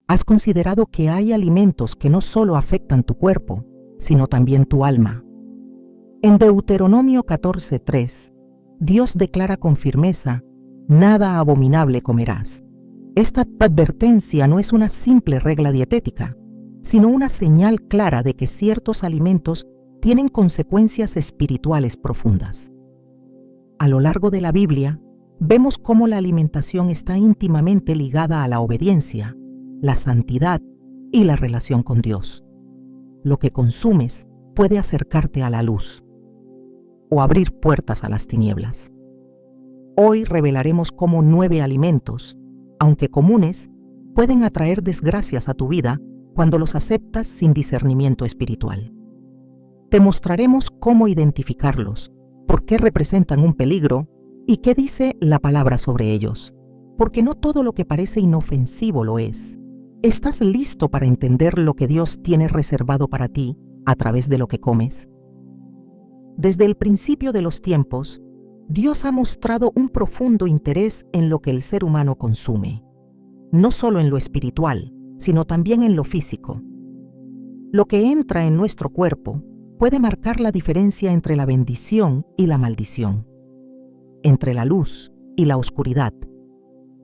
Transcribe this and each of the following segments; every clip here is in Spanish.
¿Has considerado que hay alimentos que no solo afectan tu cuerpo, sino también tu alma? En Deuteronomio 14:3, Dios declara con firmeza: nada abominable comerás. Esta advertencia no es una simple regla dietética, sino una señal clara de que ciertos alimentos tienen consecuencias espirituales profundas. A lo largo de la Biblia, vemos cómo la alimentación está íntimamente ligada a la obediencia, la santidad y la relación con Dios. Lo que consumes puede acercarte a la luz o abrir puertas a las tinieblas. Hoy revelaremos cómo 9 alimentos, aunque comunes, pueden atraer desgracias a tu vida cuando los aceptas sin discernimiento espiritual. Te mostraremos cómo identificarlos, por qué representan un peligro y qué dice la palabra sobre ellos, porque no todo lo que parece inofensivo lo es. ¿Estás listo para entender lo que Dios tiene reservado para ti a través de lo que comes? Desde el principio de los tiempos, Dios ha mostrado un profundo interés en lo que el ser humano consume, no solo en lo espiritual, sino también en lo físico. Lo que entra en nuestro cuerpo puede marcar la diferencia entre la bendición y la maldición, entre la luz y la oscuridad,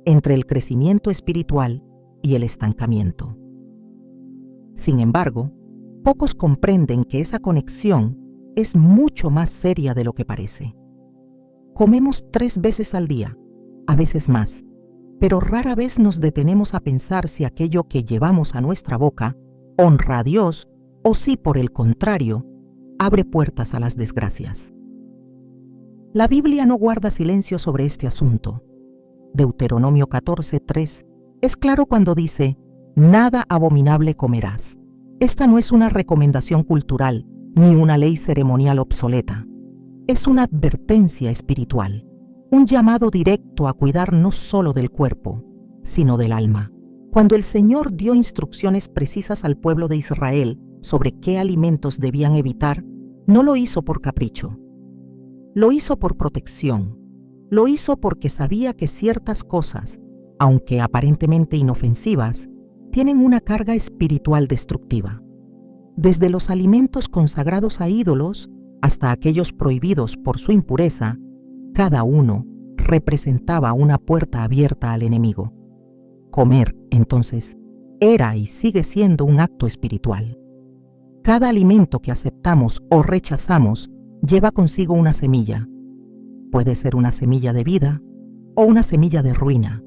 entre el crecimiento espiritual y el estancamiento. Sin embargo, pocos comprenden que esa conexión es mucho más seria de lo que parece. Comemos 3 veces al día, a veces más, pero rara vez nos detenemos a pensar si aquello que llevamos a nuestra boca honra a Dios o si, por el contrario, abre puertas a las desgracias. La Biblia no guarda silencio sobre este asunto. Deuteronomio 14:3 es claro cuando dice: nada abominable comerás. Esta no es una recomendación cultural ni una ley ceremonial obsoleta. Es una advertencia espiritual, un llamado directo a cuidar no solo del cuerpo, sino del alma. Cuando el Señor dio instrucciones precisas al pueblo de Israel sobre qué alimentos debían evitar, no lo hizo por capricho. Lo hizo por protección. Lo hizo porque sabía que ciertas cosas, aunque aparentemente inofensivas, tienen una carga espiritual destructiva. Desde los alimentos consagrados a ídolos hasta aquellos prohibidos por su impureza, cada uno representaba una puerta abierta al enemigo. Comer, entonces, era y sigue siendo un acto espiritual. Cada alimento que aceptamos o rechazamos lleva consigo una semilla. Puede ser una semilla de vida o una semilla de ruina.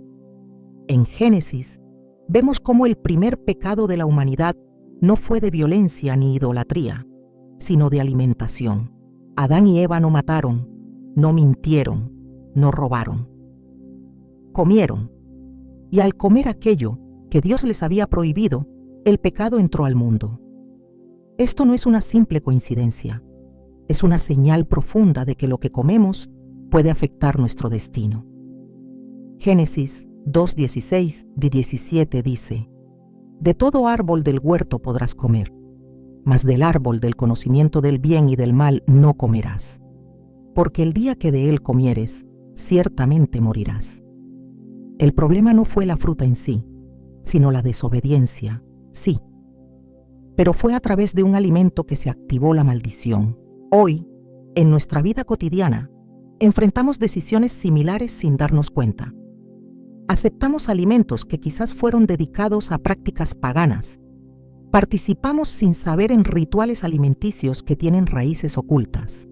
En Génesis, vemos cómo el primer pecado de la humanidad no fue de violencia ni idolatría, sino de alimentación. Adán y Eva no mataron, no mintieron, no robaron. Comieron, y al comer aquello que Dios les había prohibido, el pecado entró al mundo. Esto no es una simple coincidencia, es una señal profunda de que lo que comemos puede afectar nuestro destino. Génesis 2:16-17 dice: de todo árbol del huerto podrás comer, mas del árbol del conocimiento del bien y del mal no comerás, porque el día que de él comieres, ciertamente morirás. El problema no fue la fruta en sí, sino la desobediencia, sí. Pero fue a través de un alimento que se activó la maldición. Hoy, en nuestra vida cotidiana, enfrentamos decisiones similares sin darnos cuenta. Aceptamos alimentos que quizás fueron dedicados a prácticas paganas. Participamos sin saber en rituales alimenticios que tienen raíces ocultas.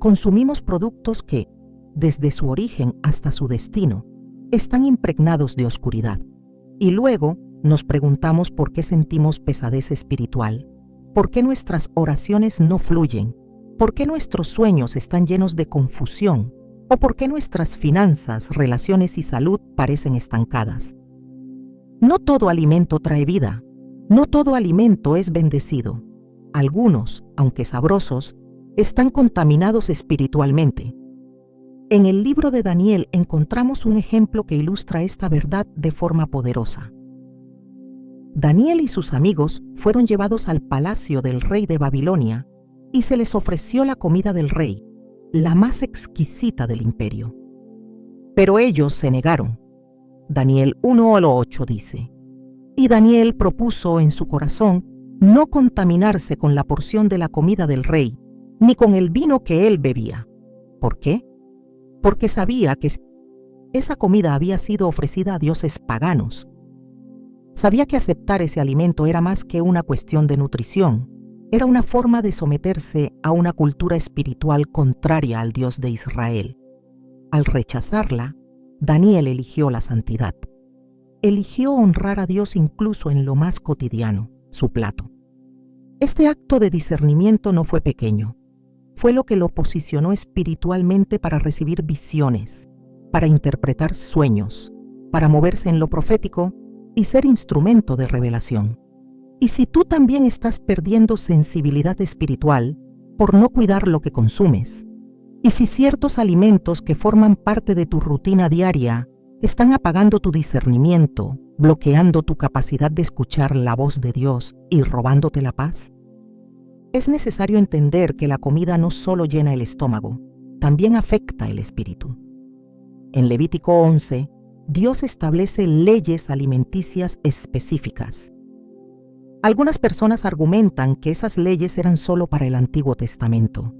Consumimos productos que, desde su origen hasta su destino, están impregnados de oscuridad. Y luego nos preguntamos por qué sentimos pesadez espiritual, por qué nuestras oraciones no fluyen, por qué nuestros sueños están llenos de confusión, o por qué nuestras finanzas, relaciones y salud parecen estancadas. No todo alimento trae vida, no todo alimento es bendecido. Algunos, aunque sabrosos, están contaminados espiritualmente. En el libro de Daniel encontramos un ejemplo que ilustra esta verdad de forma poderosa. Daniel y sus amigos fueron llevados al palacio del rey de Babilonia y se les ofreció la comida del rey, la más exquisita del imperio. Pero ellos se negaron. Daniel 1:8 dice: Y Daniel propuso en su corazón no contaminarse con la porción de la comida del rey, ni con el vino que él bebía. ¿Por qué? Porque sabía que esa comida había sido ofrecida a dioses paganos. Sabía que aceptar ese alimento era más que una cuestión de nutrición, era una forma de someterse a una cultura espiritual contraria al Dios de Israel. Al rechazarla, Daniel eligió la santidad. Eligió honrar a Dios incluso en lo más cotidiano, su plato. Este acto de discernimiento no fue pequeño. Fue lo que lo posicionó espiritualmente para recibir visiones, para interpretar sueños, para moverse en lo profético y ser instrumento de revelación. Y si tú también estás perdiendo sensibilidad espiritual por no cuidar lo que consumes, y si ciertos alimentos que forman parte de tu rutina diaria están apagando tu discernimiento, bloqueando tu capacidad de escuchar la voz de Dios y robándote la paz, es necesario entender que la comida no solo llena el estómago, también afecta el espíritu. En Levítico 11, Dios establece leyes alimenticias específicas. Algunas personas argumentan que esas leyes eran solo para el Antiguo Testamento,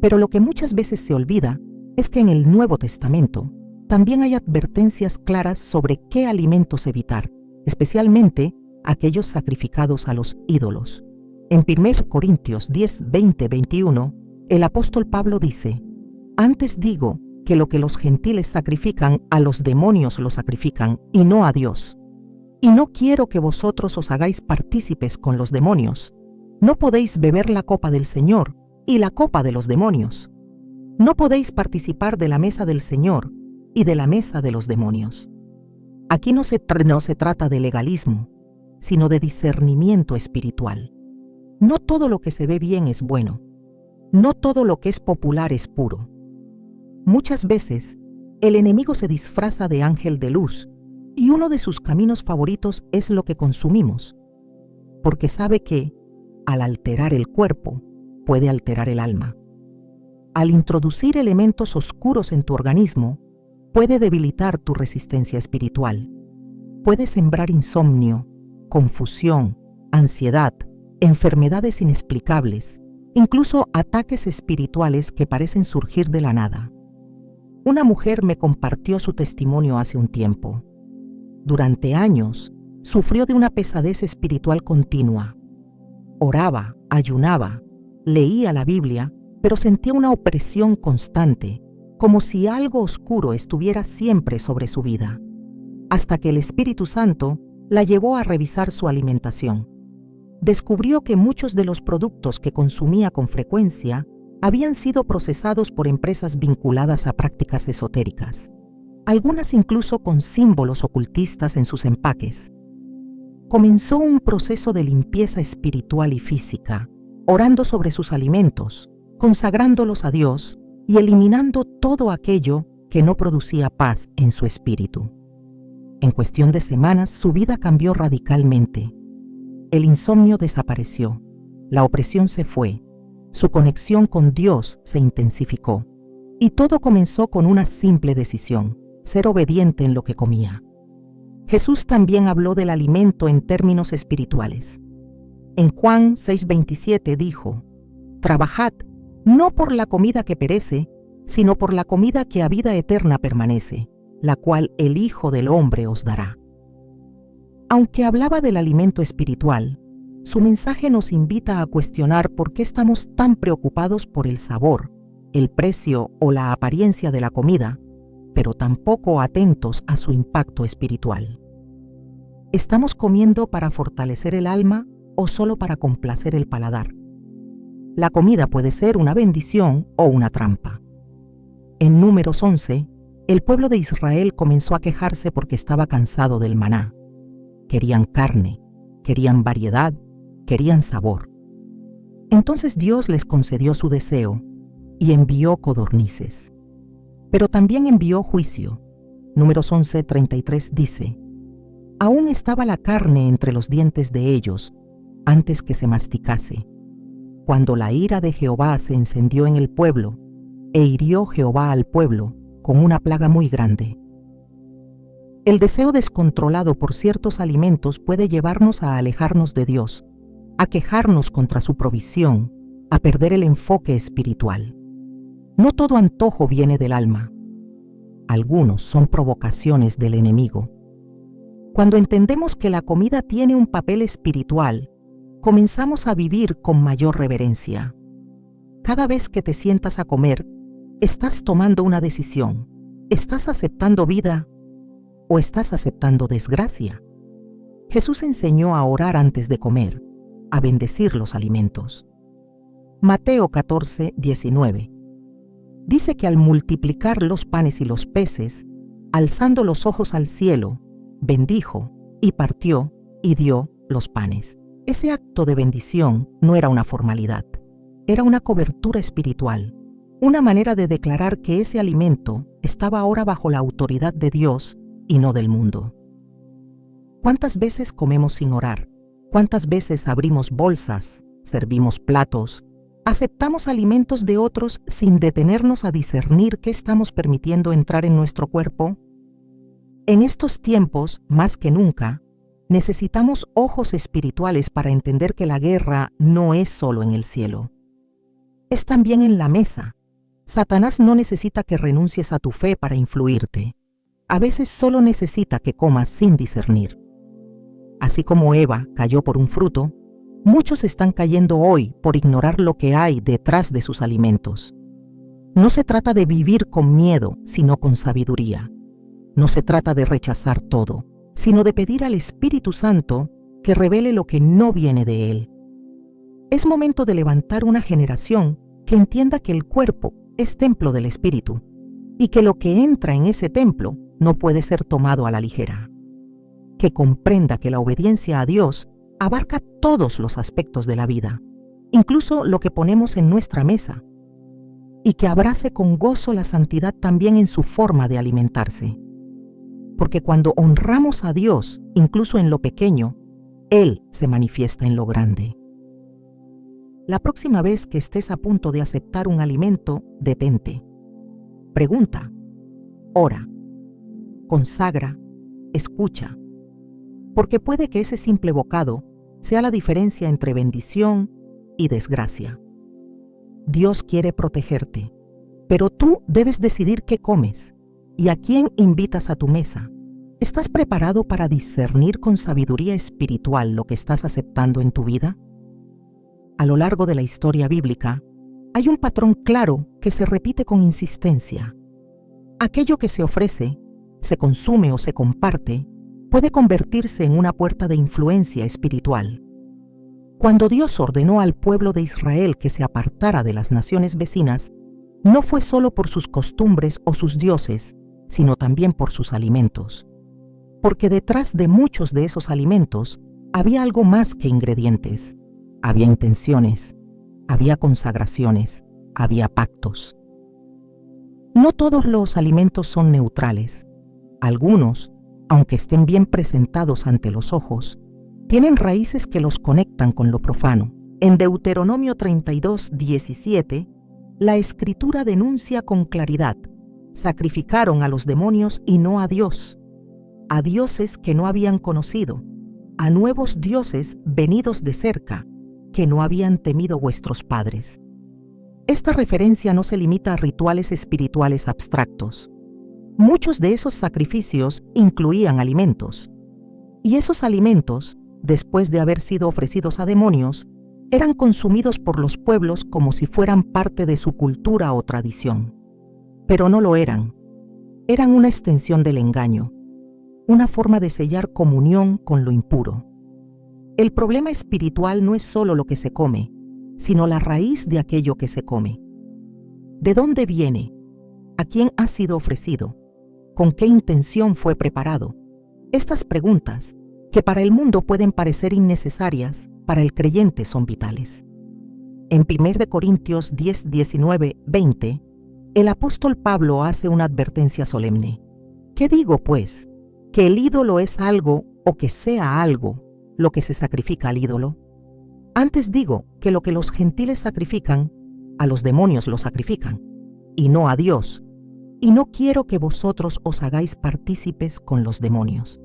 pero lo que muchas veces se olvida es que en el Nuevo Testamento también hay advertencias claras sobre qué alimentos evitar, especialmente aquellos sacrificados a los ídolos. En 1 Corintios 10, 20, 21, el apóstol Pablo dice: «Antes digo que lo que los gentiles sacrifican, a los demonios lo sacrifican, y no a Dios. Y no quiero que vosotros os hagáis partícipes con los demonios. No podéis beber la copa del Señor y la copa de los demonios. No podéis participar de la mesa del Señor y de la mesa de los demonios». Aquí no se trata de legalismo, sino de discernimiento espiritual. No todo lo que se ve bien es bueno. No todo lo que es popular es puro. Muchas veces, el enemigo se disfraza de ángel de luz, y uno de sus caminos favoritos es lo que consumimos, porque sabe que, al alterar el cuerpo, puede alterar el alma. Al introducir elementos oscuros en tu organismo, puede debilitar tu resistencia espiritual. Puede sembrar insomnio, confusión, ansiedad, enfermedades inexplicables, incluso ataques espirituales que parecen surgir de la nada. Una mujer me compartió su testimonio hace un tiempo. Durante años, sufrió de una pesadez espiritual continua. Oraba, ayunaba, leía la Biblia, pero sentía una opresión constante, como si algo oscuro estuviera siempre sobre su vida, hasta que el Espíritu Santo la llevó a revisar su alimentación. Descubrió que muchos de los productos que consumía con frecuencia habían sido procesados por empresas vinculadas a prácticas esotéricas, algunas incluso con símbolos ocultistas en sus empaques. Comenzó un proceso de limpieza espiritual y física, orando sobre sus alimentos, consagrándolos a Dios y eliminando todo aquello que no producía paz en su espíritu. En cuestión de semanas, su vida cambió radicalmente. El insomnio desapareció, la opresión se fue, su conexión con Dios se intensificó, y todo comenzó con una simple decisión: ser obediente en lo que comía. Jesús también habló del alimento en términos espirituales. En Juan 6:27 dijo: «Trabajad, no por la comida que perece, sino por la comida que a vida eterna permanece, la cual el Hijo del Hombre os dará». Aunque hablaba del alimento espiritual, su mensaje nos invita a cuestionar por qué estamos tan preocupados por el sabor, el precio o la apariencia de la comida, pero tampoco atentos a su impacto espiritual. ¿Estamos comiendo para fortalecer el alma o solo para complacer el paladar? La comida puede ser una bendición o una trampa. En Números 11, el pueblo de Israel comenzó a quejarse porque estaba cansado del maná. Querían carne, querían variedad, querían sabor. Entonces Dios les concedió su deseo y envió codornices. Pero también envió juicio. Números 11:33 dice: «Aún estaba la carne entre los dientes de ellos, antes que se masticase, cuando la ira de Jehová se encendió en el pueblo, e hirió Jehová al pueblo con una plaga muy grande». El deseo descontrolado por ciertos alimentos puede llevarnos a alejarnos de Dios, a quejarnos contra su provisión, a perder el enfoque espiritual. No todo antojo viene del alma. Algunos son provocaciones del enemigo. Cuando entendemos que la comida tiene un papel espiritual, comenzamos a vivir con mayor reverencia. Cada vez que te sientas a comer, estás tomando una decisión. ¿Estás aceptando vida o estás aceptando desgracia? Jesús enseñó a orar antes de comer, a bendecir los alimentos. Mateo 14, 19. Dice que al multiplicar los panes y los peces, alzando los ojos al cielo, bendijo y partió y dio los panes. Ese acto de bendición no era una formalidad, era una cobertura espiritual, una manera de declarar que ese alimento estaba ahora bajo la autoridad de Dios y no del mundo. ¿Cuántas veces comemos sin orar? ¿Cuántas veces abrimos bolsas, servimos platos, aceptamos alimentos de otros sin detenernos a discernir qué estamos permitiendo entrar en nuestro cuerpo? En estos tiempos, más que nunca, necesitamos ojos espirituales para entender que la guerra no es solo en el cielo. Es también en la mesa. Satanás no necesita que renuncies a tu fe para influirte. A veces solo necesita que comas sin discernir. Así como Eva cayó por un fruto, muchos están cayendo hoy por ignorar lo que hay detrás de sus alimentos. No se trata de vivir con miedo, sino con sabiduría. No se trata de rechazar todo, sino de pedir al Espíritu Santo que revele lo que no viene de Él. Es momento de levantar una generación que entienda que el cuerpo es templo del Espíritu y que lo que entra en ese templo no puede ser tomado a la ligera. Que comprenda que la obediencia a Dios abarca todos los aspectos de la vida, incluso lo que ponemos en nuestra mesa, y que abrace con gozo la santidad también en su forma de alimentarse. Porque cuando honramos a Dios, incluso en lo pequeño, Él se manifiesta en lo grande. La próxima vez que estés a punto de aceptar un alimento, detente. Pregunta, ora, consagra, escucha, porque puede que ese simple bocado sea la diferencia entre bendición y desgracia. Dios quiere protegerte, pero tú debes decidir qué comes y a quién invitas a tu mesa. ¿Estás preparado para discernir con sabiduría espiritual lo que estás aceptando en tu vida? A lo largo de la historia bíblica, hay un patrón claro que se repite con insistencia. Aquello que se ofrece, se consume o se comparte, puede convertirse en una puerta de influencia espiritual. Cuando Dios ordenó al pueblo de Israel que se apartara de las naciones vecinas, no fue solo por sus costumbres o sus dioses, sino también por sus alimentos. Porque detrás de muchos de esos alimentos había algo más que ingredientes. Había intenciones, había consagraciones, había pactos. No todos los alimentos son neutrales. Algunos, aunque estén bien presentados ante los ojos, tienen raíces que los conectan con lo profano. En Deuteronomio 32, 17, la Escritura denuncia con claridad: sacrificaron a los demonios y no a Dios, a dioses que no habían conocido, a nuevos dioses venidos de cerca, que no habían temido vuestros padres. Esta referencia no se limita a rituales espirituales abstractos. Muchos de esos sacrificios incluían alimentos, y esos alimentos, después de haber sido ofrecidos a demonios, eran consumidos por los pueblos como si fueran parte de su cultura o tradición. Pero no lo eran. Eran una extensión del engaño, una forma de sellar comunión con lo impuro. El problema espiritual no es solo lo que se come, sino la raíz de aquello que se come. ¿De dónde viene? ¿A quién ha sido ofrecido? ¿Con qué intención fue preparado? Estas preguntas, que para el mundo pueden parecer innecesarias, para el creyente son vitales. En 1 Corintios 10, 19, 20, el apóstol Pablo hace una advertencia solemne. ¿Qué digo, pues? ¿Que el ídolo es algo o que sea algo lo que se sacrifica al ídolo? Antes digo que lo que los gentiles sacrifican, a los demonios lo sacrifican, y no a Dios, y no quiero que vosotros os hagáis partícipes con los demonios.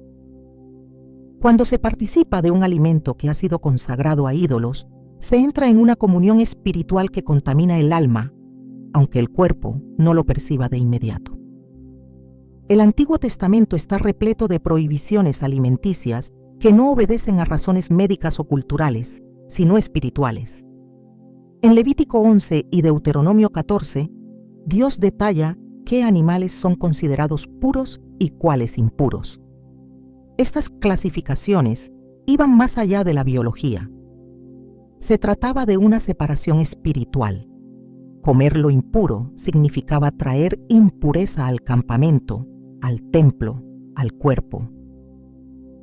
Cuando se participa de un alimento que ha sido consagrado a ídolos, se entra en una comunión espiritual que contamina el alma, aunque el cuerpo no lo perciba de inmediato. El Antiguo Testamento está repleto de prohibiciones alimenticias que no obedecen a razones médicas o culturales, sino espirituales. En Levítico 11 y Deuteronomio 14, Dios detalla qué animales son considerados puros y cuáles impuros. Estas clasificaciones iban más allá de la biología. Se trataba de una separación espiritual. Comer lo impuro significaba traer impureza al campamento, al templo, al cuerpo.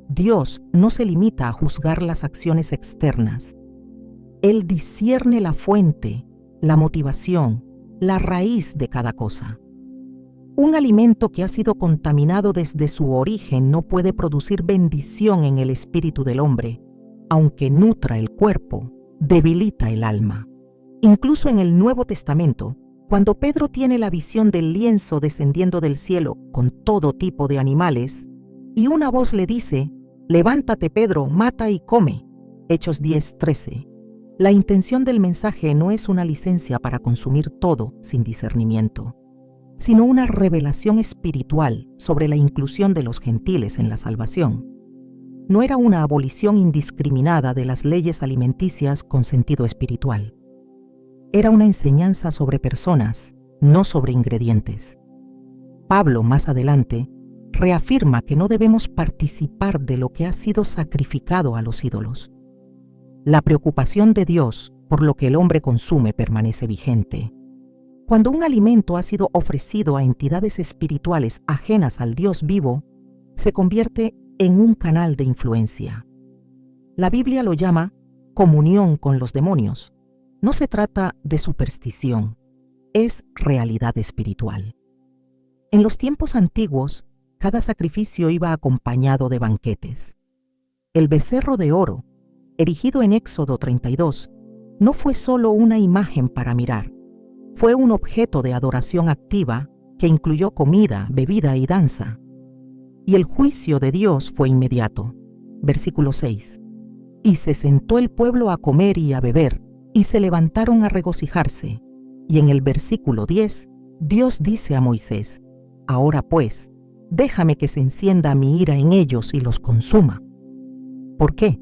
Dios no se limita a juzgar las acciones externas. Él discierne la fuente, la motivación, la raíz de cada cosa. Un alimento que ha sido contaminado desde su origen no puede producir bendición en el espíritu del hombre. Aunque nutra el cuerpo, debilita el alma. Incluso en el Nuevo Testamento, cuando Pedro tiene la visión del lienzo descendiendo del cielo con todo tipo de animales, y una voz le dice: «Levántate, Pedro, mata y come». Hechos 10:13. La intención del mensaje no es una licencia para consumir todo sin discernimiento, sino una revelación espiritual sobre la inclusión de los gentiles en la salvación. No era una abolición indiscriminada de las leyes alimenticias con sentido espiritual. Era una enseñanza sobre personas, no sobre ingredientes. Pablo, más adelante, reafirma que no debemos participar de lo que ha sido sacrificado a los ídolos. La preocupación de Dios por lo que el hombre consume permanece vigente. Cuando un alimento ha sido ofrecido a entidades espirituales ajenas al Dios vivo, se convierte en un canal de influencia. La Biblia lo llama comunión con los demonios. No se trata de superstición, es realidad espiritual. En los tiempos antiguos, cada sacrificio iba acompañado de banquetes. El becerro de oro, erigido en Éxodo 32, no fue solo una imagen para mirar, fue un objeto de adoración activa que incluyó comida, bebida y danza. Y el juicio de Dios fue inmediato. Versículo 6. Y se sentó el pueblo a comer y a beber, y se levantaron a regocijarse. Y en el versículo 10, Dios dice a Moisés: «Ahora pues, déjame que se encienda mi ira en ellos y los consuma». ¿Por qué?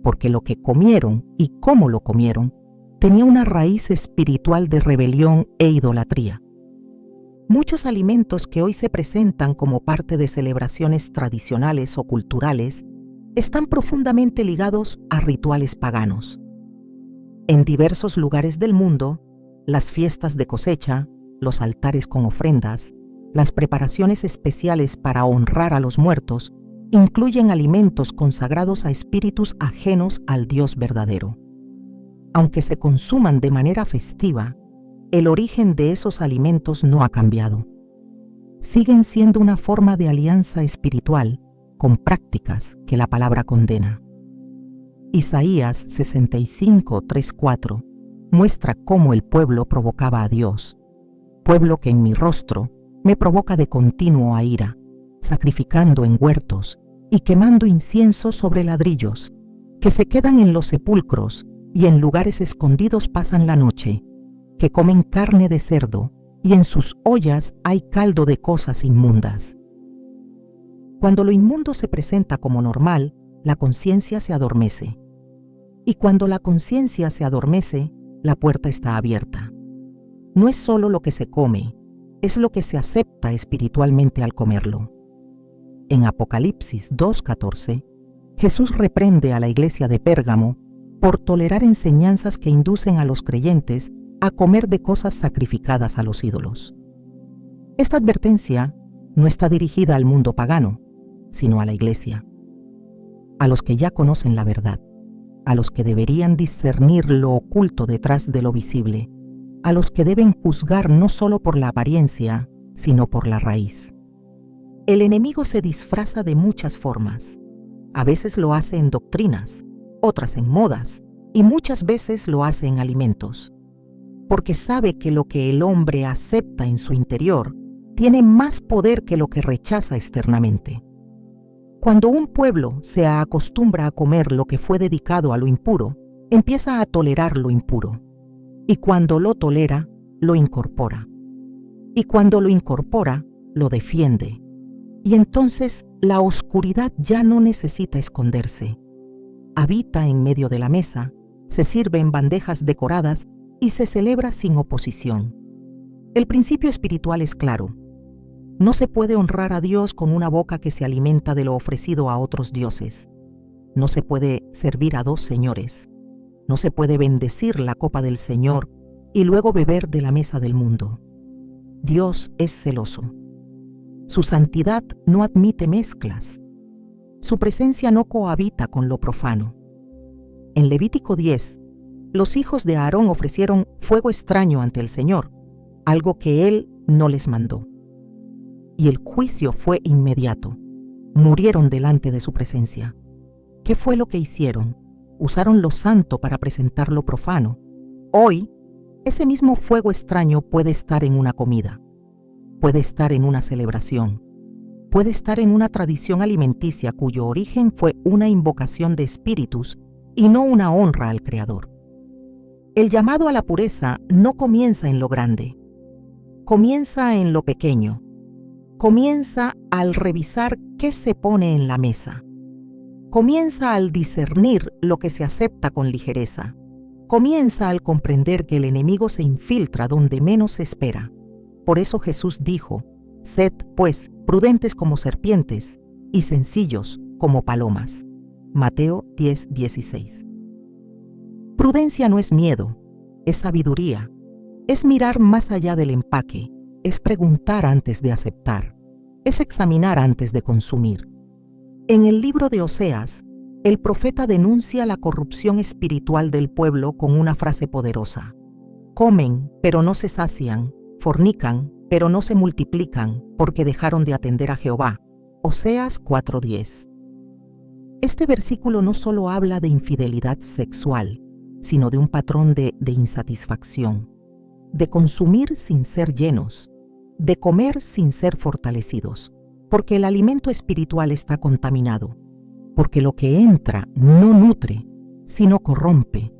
Porque lo que comieron y cómo lo comieron tenía una raíz espiritual de rebelión e idolatría. Muchos alimentos que hoy se presentan como parte de celebraciones tradicionales o culturales están profundamente ligados a rituales paganos. En diversos lugares del mundo, las fiestas de cosecha, los altares con ofrendas, las preparaciones especiales para honrar a los muertos, incluyen alimentos consagrados a espíritus ajenos al Dios verdadero. Aunque se consuman de manera festiva, el origen de esos alimentos no ha cambiado. Siguen siendo una forma de alianza espiritual con prácticas que la palabra condena. Isaías 65:3-4 muestra cómo el pueblo provocaba a Dios. Pueblo que en mi rostro me provoca de continuo a ira, sacrificando en huertos y quemando incienso sobre ladrillos, que se quedan en los sepulcros y en lugares escondidos pasan la noche, que comen carne de cerdo y en sus ollas hay caldo de cosas inmundas. Cuando lo inmundo se presenta como normal, la conciencia se adormece. Y cuando la conciencia se adormece, la puerta está abierta. No es solo lo que se come, es lo que se acepta espiritualmente al comerlo. En Apocalipsis 2:14, Jesús reprende a la iglesia de Pérgamo por tolerar enseñanzas que inducen a los creyentes a comer de cosas sacrificadas a los ídolos. Esta advertencia no está dirigida al mundo pagano, sino a la iglesia, a los que ya conocen la verdad, a los que deberían discernir lo oculto detrás de lo visible, a los que deben juzgar no solo por la apariencia, sino por la raíz. El enemigo se disfraza de muchas formas. A veces lo hace en doctrinas, otras en modas, y muchas veces lo hace en alimentos. Porque sabe que lo que el hombre acepta en su interior tiene más poder que lo que rechaza externamente. Cuando un pueblo se acostumbra a comer lo que fue dedicado a lo impuro, empieza a tolerar lo impuro. Y cuando lo tolera, lo incorpora. Y cuando lo incorpora, lo defiende. Y entonces la oscuridad ya no necesita esconderse. Habita en medio de la mesa, se sirve en bandejas decoradas y se celebra sin oposición. El principio espiritual es claro. No se puede honrar a Dios con una boca que se alimenta de lo ofrecido a otros dioses. No se puede servir a dos señores. No se puede bendecir la copa del Señor y luego beber de la mesa del mundo. Dios es celoso. Su santidad no admite mezclas. Su presencia no cohabita con lo profano. En Levítico 10, los hijos de Aarón ofrecieron fuego extraño ante el Señor, algo que Él no les mandó. Y el juicio fue inmediato. Murieron delante de su presencia. ¿Qué fue lo que hicieron? Usaron lo santo para presentar lo profano. Hoy, ese mismo fuego extraño puede estar en una comida, puede estar en una celebración, puede estar en una tradición alimenticia cuyo origen fue una invocación de espíritus y no una honra al Creador. El llamado a la pureza no comienza en lo grande, comienza en lo pequeño. Comienza al revisar qué se pone en la mesa. Comienza al discernir lo que se acepta con ligereza. Comienza al comprender que el enemigo se infiltra donde menos se espera. Por eso Jesús dijo: «Sed, pues, prudentes como serpientes y sencillos como palomas». Mateo 10:16. Prudencia no es miedo, es sabiduría, es mirar más allá del empaque. Es preguntar antes de aceptar, es examinar antes de consumir. En el libro de Oseas, el profeta denuncia la corrupción espiritual del pueblo con una frase poderosa: comen, pero no se sacian, fornican, pero no se multiplican, porque dejaron de atender a Jehová. Oseas 4:10. Este versículo no solo habla de infidelidad sexual, sino de un patrón de insatisfacción, de consumir sin ser llenos, de comer sin ser fortalecidos, porque el alimento espiritual está contaminado, porque lo que entra no nutre, sino corrompe,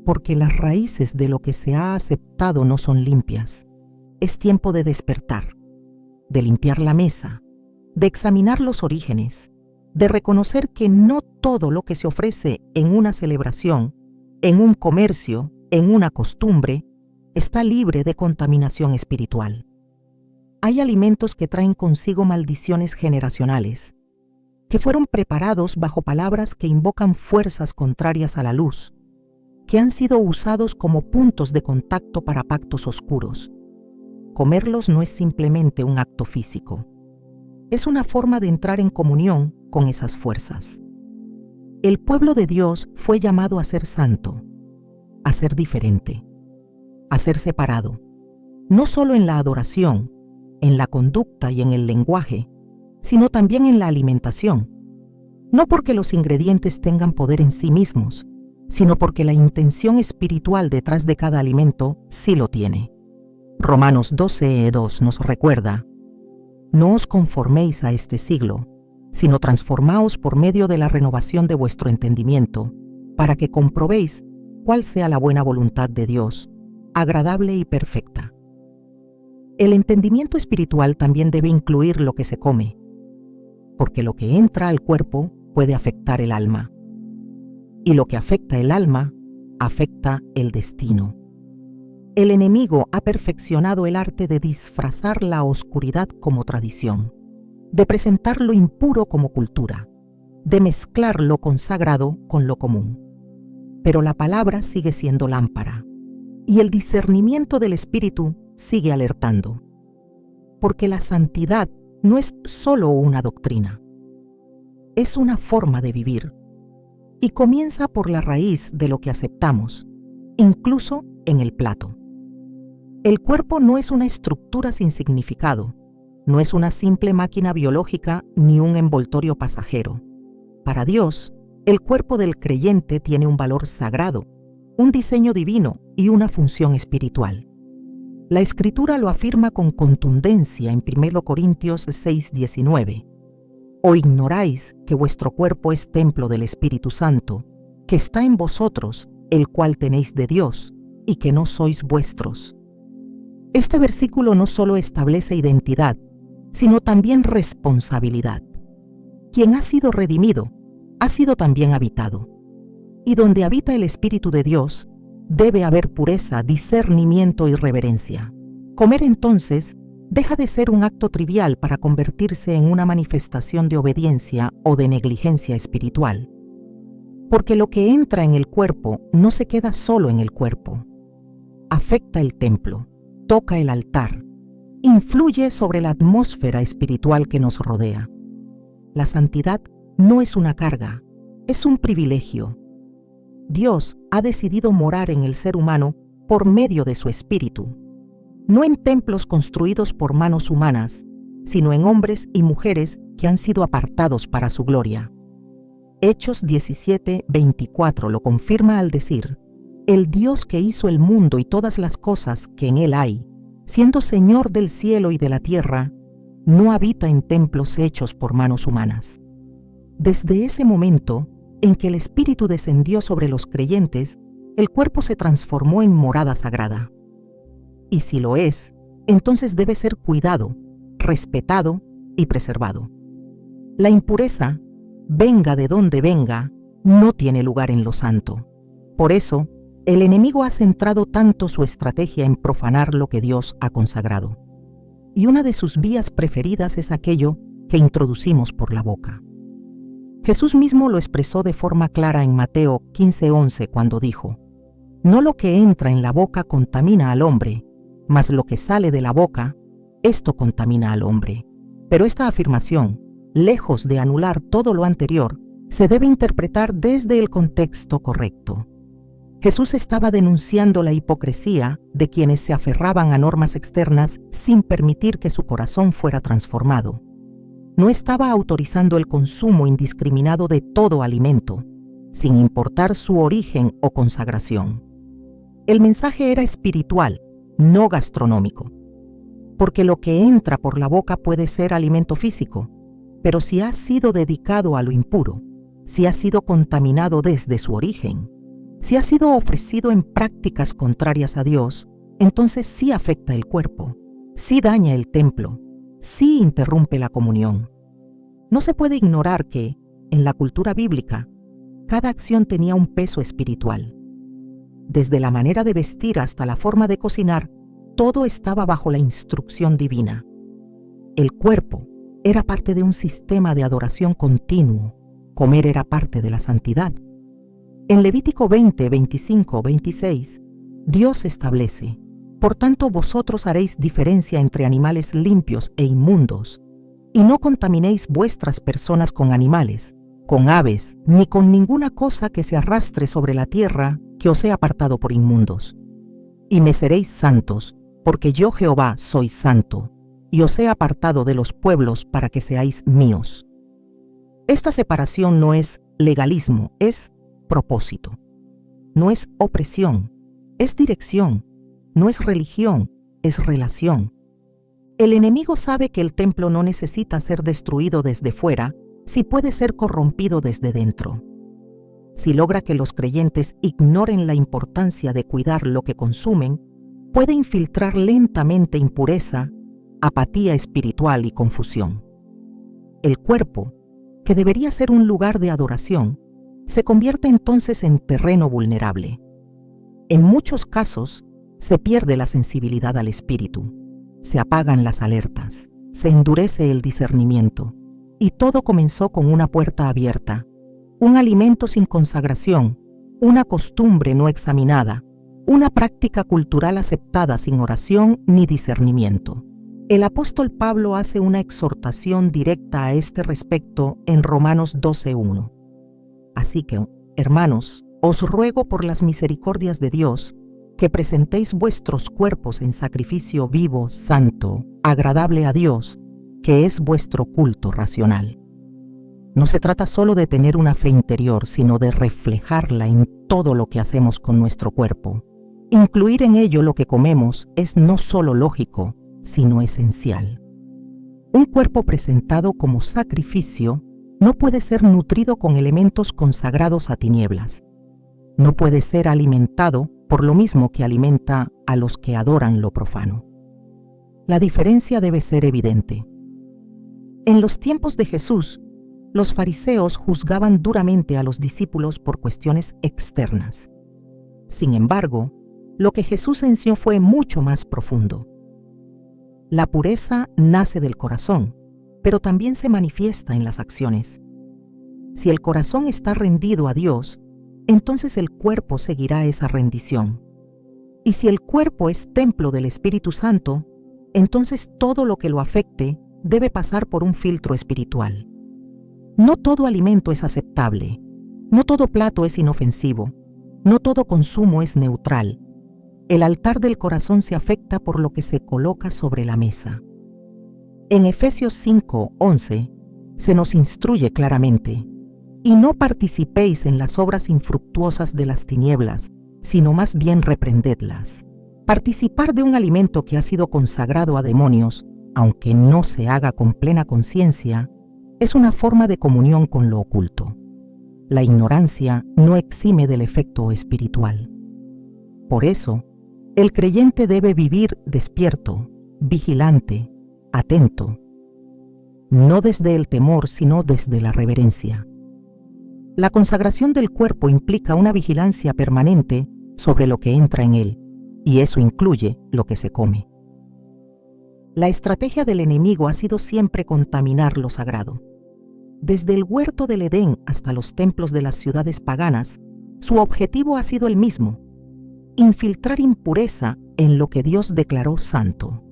porque las raíces de lo que se ha aceptado no son limpias. Es tiempo de despertar, de limpiar la mesa, de examinar los orígenes, de reconocer que no todo lo que se ofrece en una celebración, en un comercio, en una costumbre, está libre de contaminación espiritual. Hay alimentos que traen consigo maldiciones generacionales, que fueron preparados bajo palabras que invocan fuerzas contrarias a la luz, que han sido usados como puntos de contacto para pactos oscuros. Comerlos no es simplemente un acto físico, es una forma de entrar en comunión con esas fuerzas. El pueblo de Dios fue llamado a ser santo, a ser diferente, a ser separado, no solo en la adoración, en la conducta y en el lenguaje, sino también en la alimentación. No porque los ingredientes tengan poder en sí mismos, sino porque la intención espiritual detrás de cada alimento sí lo tiene. Romanos 12:2 nos recuerda: «No os conforméis a este siglo, sino transformaos por medio de la renovación de vuestro entendimiento, para que comprobéis cuál sea la buena voluntad de Dios, agradable y perfecta». El entendimiento espiritual también debe incluir lo que se come, porque lo que entra al cuerpo puede afectar el alma, y lo que afecta el alma afecta el destino. El enemigo ha perfeccionado el arte de disfrazar la oscuridad como tradición, de presentar lo impuro como cultura, de mezclar lo consagrado con lo común. Pero la palabra sigue siendo lámpara, y el discernimiento del Espíritu sigue alertando, porque la santidad no es solo una doctrina, es una forma de vivir, y comienza por la raíz de lo que aceptamos, incluso en el plato. El cuerpo no es una estructura sin significado, no es una simple máquina biológica ni un envoltorio pasajero. Para Dios, el cuerpo del creyente tiene un valor sagrado, un diseño divino y una función espiritual. La Escritura lo afirma con contundencia en 1 Corintios 6:19. ¿O ignoráis que vuestro cuerpo es templo del Espíritu Santo, que está en vosotros, el cual tenéis de Dios, y que no sois vuestros? Este versículo no solo establece identidad, sino también responsabilidad. Quien ha sido redimido, ha sido también habitado. Y donde habita el Espíritu de Dios, debe haber pureza, discernimiento y reverencia. Comer entonces deja de ser un acto trivial para convertirse en una manifestación de obediencia o de negligencia espiritual. Porque lo que entra en el cuerpo no se queda solo en el cuerpo. Afecta el templo, toca el altar, influye sobre la atmósfera espiritual que nos rodea. La santidad no es una carga, es un privilegio. Dios ha decidido morar en el ser humano por medio de su espíritu, no en templos construidos por manos humanas, sino en hombres y mujeres que han sido apartados para su gloria. Hechos 17:24 lo confirma al decir: el Dios que hizo el mundo y todas las cosas que en él hay, siendo Señor del cielo y de la tierra, no habita en templos hechos por manos humanas. Desde ese momento en que el Espíritu descendió sobre los creyentes, el cuerpo se transformó en morada sagrada. Y si lo es, entonces debe ser cuidado, respetado y preservado. La impureza, venga de donde venga, no tiene lugar en lo santo. Por eso, el enemigo ha centrado tanto su estrategia en profanar lo que Dios ha consagrado. Y una de sus vías preferidas es aquello que introducimos por la boca. Jesús mismo lo expresó de forma clara en Mateo 15:11 cuando dijo: no lo que entra en la boca contamina al hombre, mas lo que sale de la boca, esto contamina al hombre. Pero esta afirmación, lejos de anular todo lo anterior, se debe interpretar desde el contexto correcto. Jesús estaba denunciando la hipocresía de quienes se aferraban a normas externas sin permitir que su corazón fuera transformado. No estaba autorizando el consumo indiscriminado de todo alimento, sin importar su origen o consagración. El mensaje era espiritual, no gastronómico, porque lo que entra por la boca puede ser alimento físico, pero si ha sido dedicado a lo impuro, si ha sido contaminado desde su origen, si ha sido ofrecido en prácticas contrarias a Dios, entonces sí afecta el cuerpo, sí daña el templo, sí interrumpe la comunión. No se puede ignorar que, en la cultura bíblica, cada acción tenía un peso espiritual. Desde la manera de vestir hasta la forma de cocinar, todo estaba bajo la instrucción divina. El cuerpo era parte de un sistema de adoración continuo. Comer era parte de la santidad. En Levítico 20, 25, 26, Dios establece: por tanto vosotros haréis diferencia entre animales limpios e inmundos, y no contaminéis vuestras personas con animales, con aves, ni con ninguna cosa que se arrastre sobre la tierra que os he apartado por inmundos. Y me seréis santos, porque yo Jehová soy santo, y os he apartado de los pueblos para que seáis míos. Esta separación no es legalismo, es propósito. No es opresión, es dirección. No es religión, es relación. El enemigo sabe que el templo no necesita ser destruido desde fuera si puede ser corrompido desde dentro. Si logra que los creyentes ignoren la importancia de cuidar lo que consumen, puede infiltrar lentamente impureza, apatía espiritual y confusión. El cuerpo, que debería ser un lugar de adoración, se convierte entonces en terreno vulnerable. En muchos casos, se pierde la sensibilidad al espíritu, se apagan las alertas, se endurece el discernimiento, y todo comenzó con una puerta abierta, un alimento sin consagración, una costumbre no examinada, una práctica cultural aceptada sin oración ni discernimiento. El apóstol Pablo hace una exhortación directa a este respecto en Romanos 12:1. Así que, hermanos, os ruego por las misericordias de Dios, que presentéis vuestros cuerpos en sacrificio vivo, santo, agradable a Dios, que es vuestro culto racional. No se trata solo de tener una fe interior, sino de reflejarla en todo lo que hacemos con nuestro cuerpo. Incluir en ello lo que comemos es no solo lógico, sino esencial. Un cuerpo presentado como sacrificio no puede ser nutrido con elementos consagrados a tinieblas. No puede ser alimentado por lo mismo que alimenta a los que adoran lo profano. La diferencia debe ser evidente. En los tiempos de Jesús, los fariseos juzgaban duramente a los discípulos por cuestiones externas. Sin embargo, lo que Jesús enseñó fue mucho más profundo. La pureza nace del corazón, pero también se manifiesta en las acciones. Si el corazón está rendido a Dios, entonces el cuerpo seguirá esa rendición. Y si el cuerpo es templo del Espíritu Santo, entonces todo lo que lo afecte debe pasar por un filtro espiritual. No todo alimento es aceptable, no todo plato es inofensivo, no todo consumo es neutral. El altar del corazón se afecta por lo que se coloca sobre la mesa. En Efesios 5:11 se nos instruye claramente: y no participéis en las obras infructuosas de las tinieblas, sino más bien reprendedlas. Participar de un alimento que ha sido consagrado a demonios, aunque no se haga con plena conciencia, es una forma de comunión con lo oculto. La ignorancia no exime del efecto espiritual. Por eso, el creyente debe vivir despierto, vigilante, atento, no desde el temor, sino desde la reverencia. La consagración del cuerpo implica una vigilancia permanente sobre lo que entra en él, y eso incluye lo que se come. La estrategia del enemigo ha sido siempre contaminar lo sagrado. Desde el huerto del Edén hasta los templos de las ciudades paganas, su objetivo ha sido el mismo: infiltrar impureza en lo que Dios declaró santo.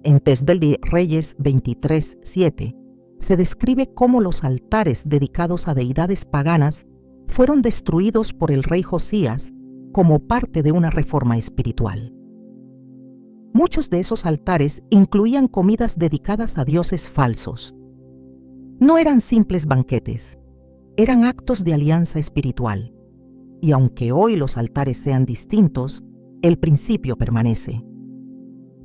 En Tesdelí Reyes 23:7 se describe cómo los altares dedicados a deidades paganas fueron destruidos por el rey Josías como parte de una reforma espiritual. Muchos de esos altares incluían comidas dedicadas a dioses falsos. No eran simples banquetes, eran actos de alianza espiritual. Y aunque hoy los altares sean distintos, el principio permanece.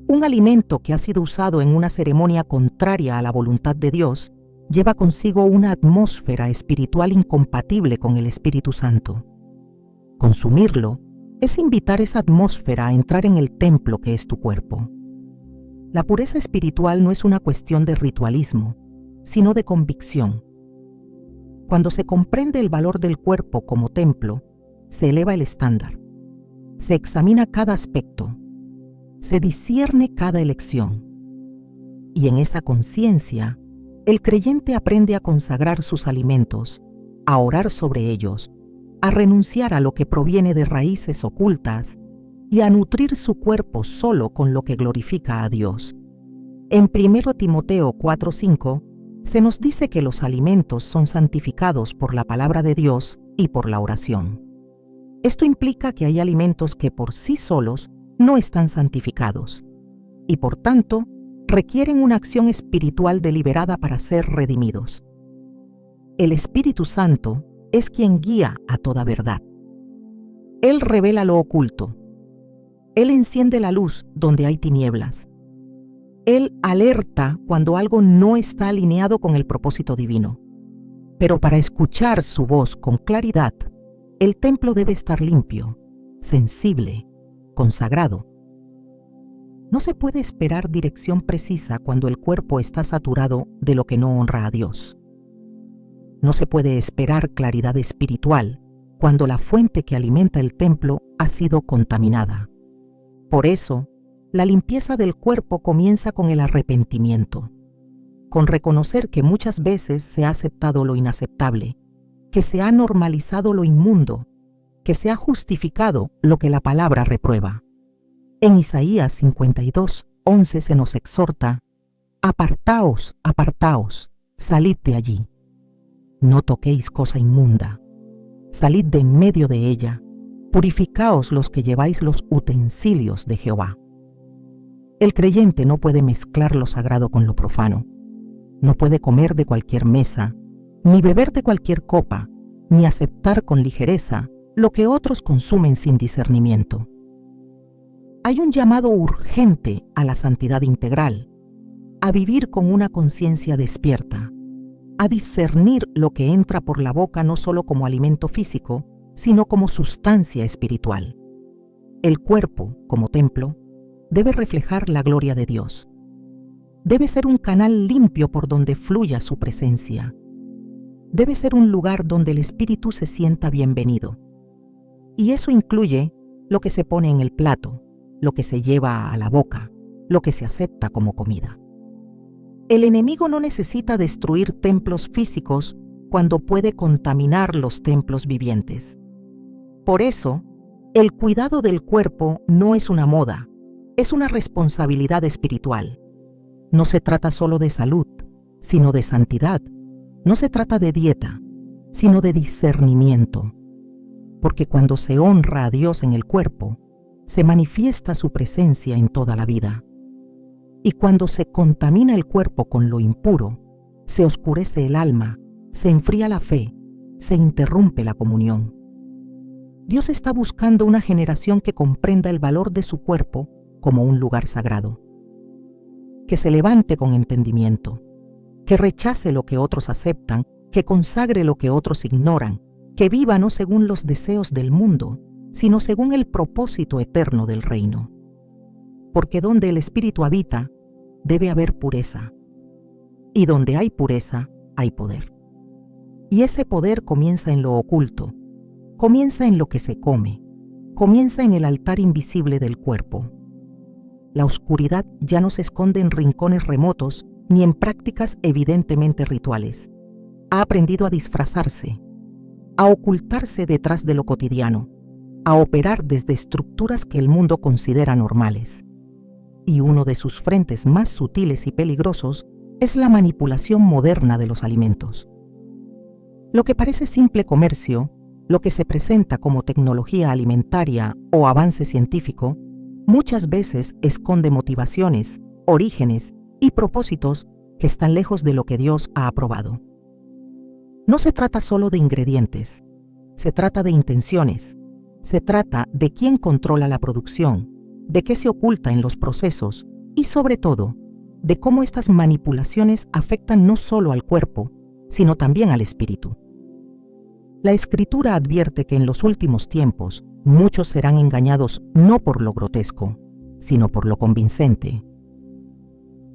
Un alimento que ha sido usado en una ceremonia contraria a la voluntad de Dios lleva consigo una atmósfera espiritual incompatible con el Espíritu Santo. Consumirlo es invitar esa atmósfera a entrar en el templo que es tu cuerpo. La pureza espiritual no es una cuestión de ritualismo, sino de convicción. Cuando se comprende el valor del cuerpo como templo, se eleva el estándar, se examina cada aspecto, se discierne cada elección. Y en esa conciencia, el creyente aprende a consagrar sus alimentos, a orar sobre ellos, a renunciar a lo que proviene de raíces ocultas y a nutrir su cuerpo solo con lo que glorifica a Dios. En 1 Timoteo 4:5 se nos dice que los alimentos son santificados por la palabra de Dios y por la oración. Esto implica que hay alimentos que por sí solos no están santificados y por tanto requieren una acción espiritual deliberada para ser redimidos. El Espíritu Santo es quien guía a toda verdad. Él revela lo oculto. Él enciende la luz donde hay tinieblas. Él alerta cuando algo no está alineado con el propósito divino. Pero para escuchar su voz con claridad, el templo debe estar limpio, sensible, consagrado. No se puede esperar dirección precisa cuando el cuerpo está saturado de lo que no honra a Dios. No se puede esperar claridad espiritual cuando la fuente que alimenta el templo ha sido contaminada. Por eso, la limpieza del cuerpo comienza con el arrepentimiento, con reconocer que muchas veces se ha aceptado lo inaceptable, que se ha normalizado lo inmundo, que se ha justificado lo que la palabra reprueba. En Isaías 52:11 se nos exhorta: apartaos, apartaos, salid de allí. No toquéis cosa inmunda, salid de en medio de ella, purificaos los que lleváis los utensilios de Jehová. El creyente no puede mezclar lo sagrado con lo profano, no puede comer de cualquier mesa, ni beber de cualquier copa, ni aceptar con ligereza lo que otros consumen sin discernimiento. Hay un llamado urgente a la santidad integral, a vivir con una conciencia despierta, a discernir lo que entra por la boca no solo como alimento físico, sino como sustancia espiritual. El cuerpo, como templo, debe reflejar la gloria de Dios. Debe ser un canal limpio por donde fluya su presencia. Debe ser un lugar donde el espíritu se sienta bienvenido. Y eso incluye lo que se pone en el plato, lo que se lleva a la boca, lo que se acepta como comida. El enemigo no necesita destruir templos físicos cuando puede contaminar los templos vivientes. Por eso, el cuidado del cuerpo no es una moda, es una responsabilidad espiritual. No se trata solo de salud, sino de santidad. No se trata de dieta, sino de discernimiento. Porque cuando se honra a Dios en el cuerpo, se manifiesta su presencia en toda la vida. Y cuando se contamina el cuerpo con lo impuro, se oscurece el alma, se enfría la fe, se interrumpe la comunión. Dios está buscando una generación que comprenda el valor de su cuerpo como un lugar sagrado. Que se levante con entendimiento, que rechace lo que otros aceptan, que consagre lo que otros ignoran, que viva no según los deseos del mundo, sino según el propósito eterno del reino. Porque donde el Espíritu habita, debe haber pureza. Y donde hay pureza, hay poder. Y ese poder comienza en lo oculto, comienza en lo que se come, comienza en el altar invisible del cuerpo. La oscuridad ya no se esconde en rincones remotos ni en prácticas evidentemente rituales. Ha aprendido a disfrazarse, a ocultarse detrás de lo cotidiano, a operar desde estructuras que el mundo considera normales. Y uno de sus frentes más sutiles y peligrosos es la manipulación moderna de los alimentos. Lo que parece simple comercio, lo que se presenta como tecnología alimentaria o avance científico, muchas veces esconde motivaciones, orígenes y propósitos que están lejos de lo que Dios ha aprobado. No se trata solo de ingredientes, se trata de intenciones, se trata de quién controla la producción, de qué se oculta en los procesos y, sobre todo, de cómo estas manipulaciones afectan no solo al cuerpo, sino también al espíritu. La Escritura advierte que en los últimos tiempos muchos serán engañados no por lo grotesco, sino por lo convincente.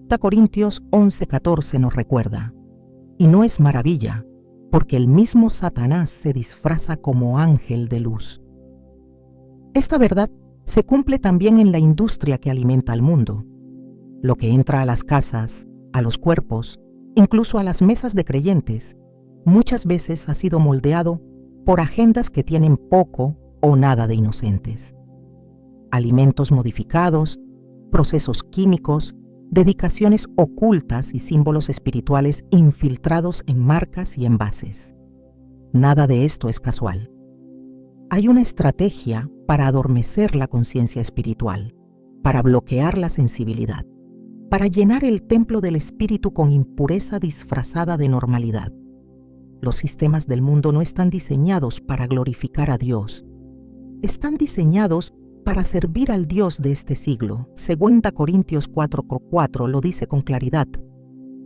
2 Corintios 11:14 nos recuerda, y no es maravilla, porque el mismo Satanás se disfraza como ángel de luz. Esta verdad se cumple también en la industria que alimenta al mundo. Lo que entra a las casas, a los cuerpos, incluso a las mesas de creyentes, muchas veces ha sido moldeado por agendas que tienen poco o nada de inocentes. Alimentos modificados, procesos químicos, dedicaciones ocultas y símbolos espirituales infiltrados en marcas y envases. Nada de esto es casual. Hay una estrategia para adormecer la conciencia espiritual, para bloquear la sensibilidad, para llenar el templo del espíritu con impureza disfrazada de normalidad. Los sistemas del mundo no están diseñados para glorificar a Dios. Están diseñados para servir al Dios de este siglo. 2 Corintios 4:4 lo dice con claridad,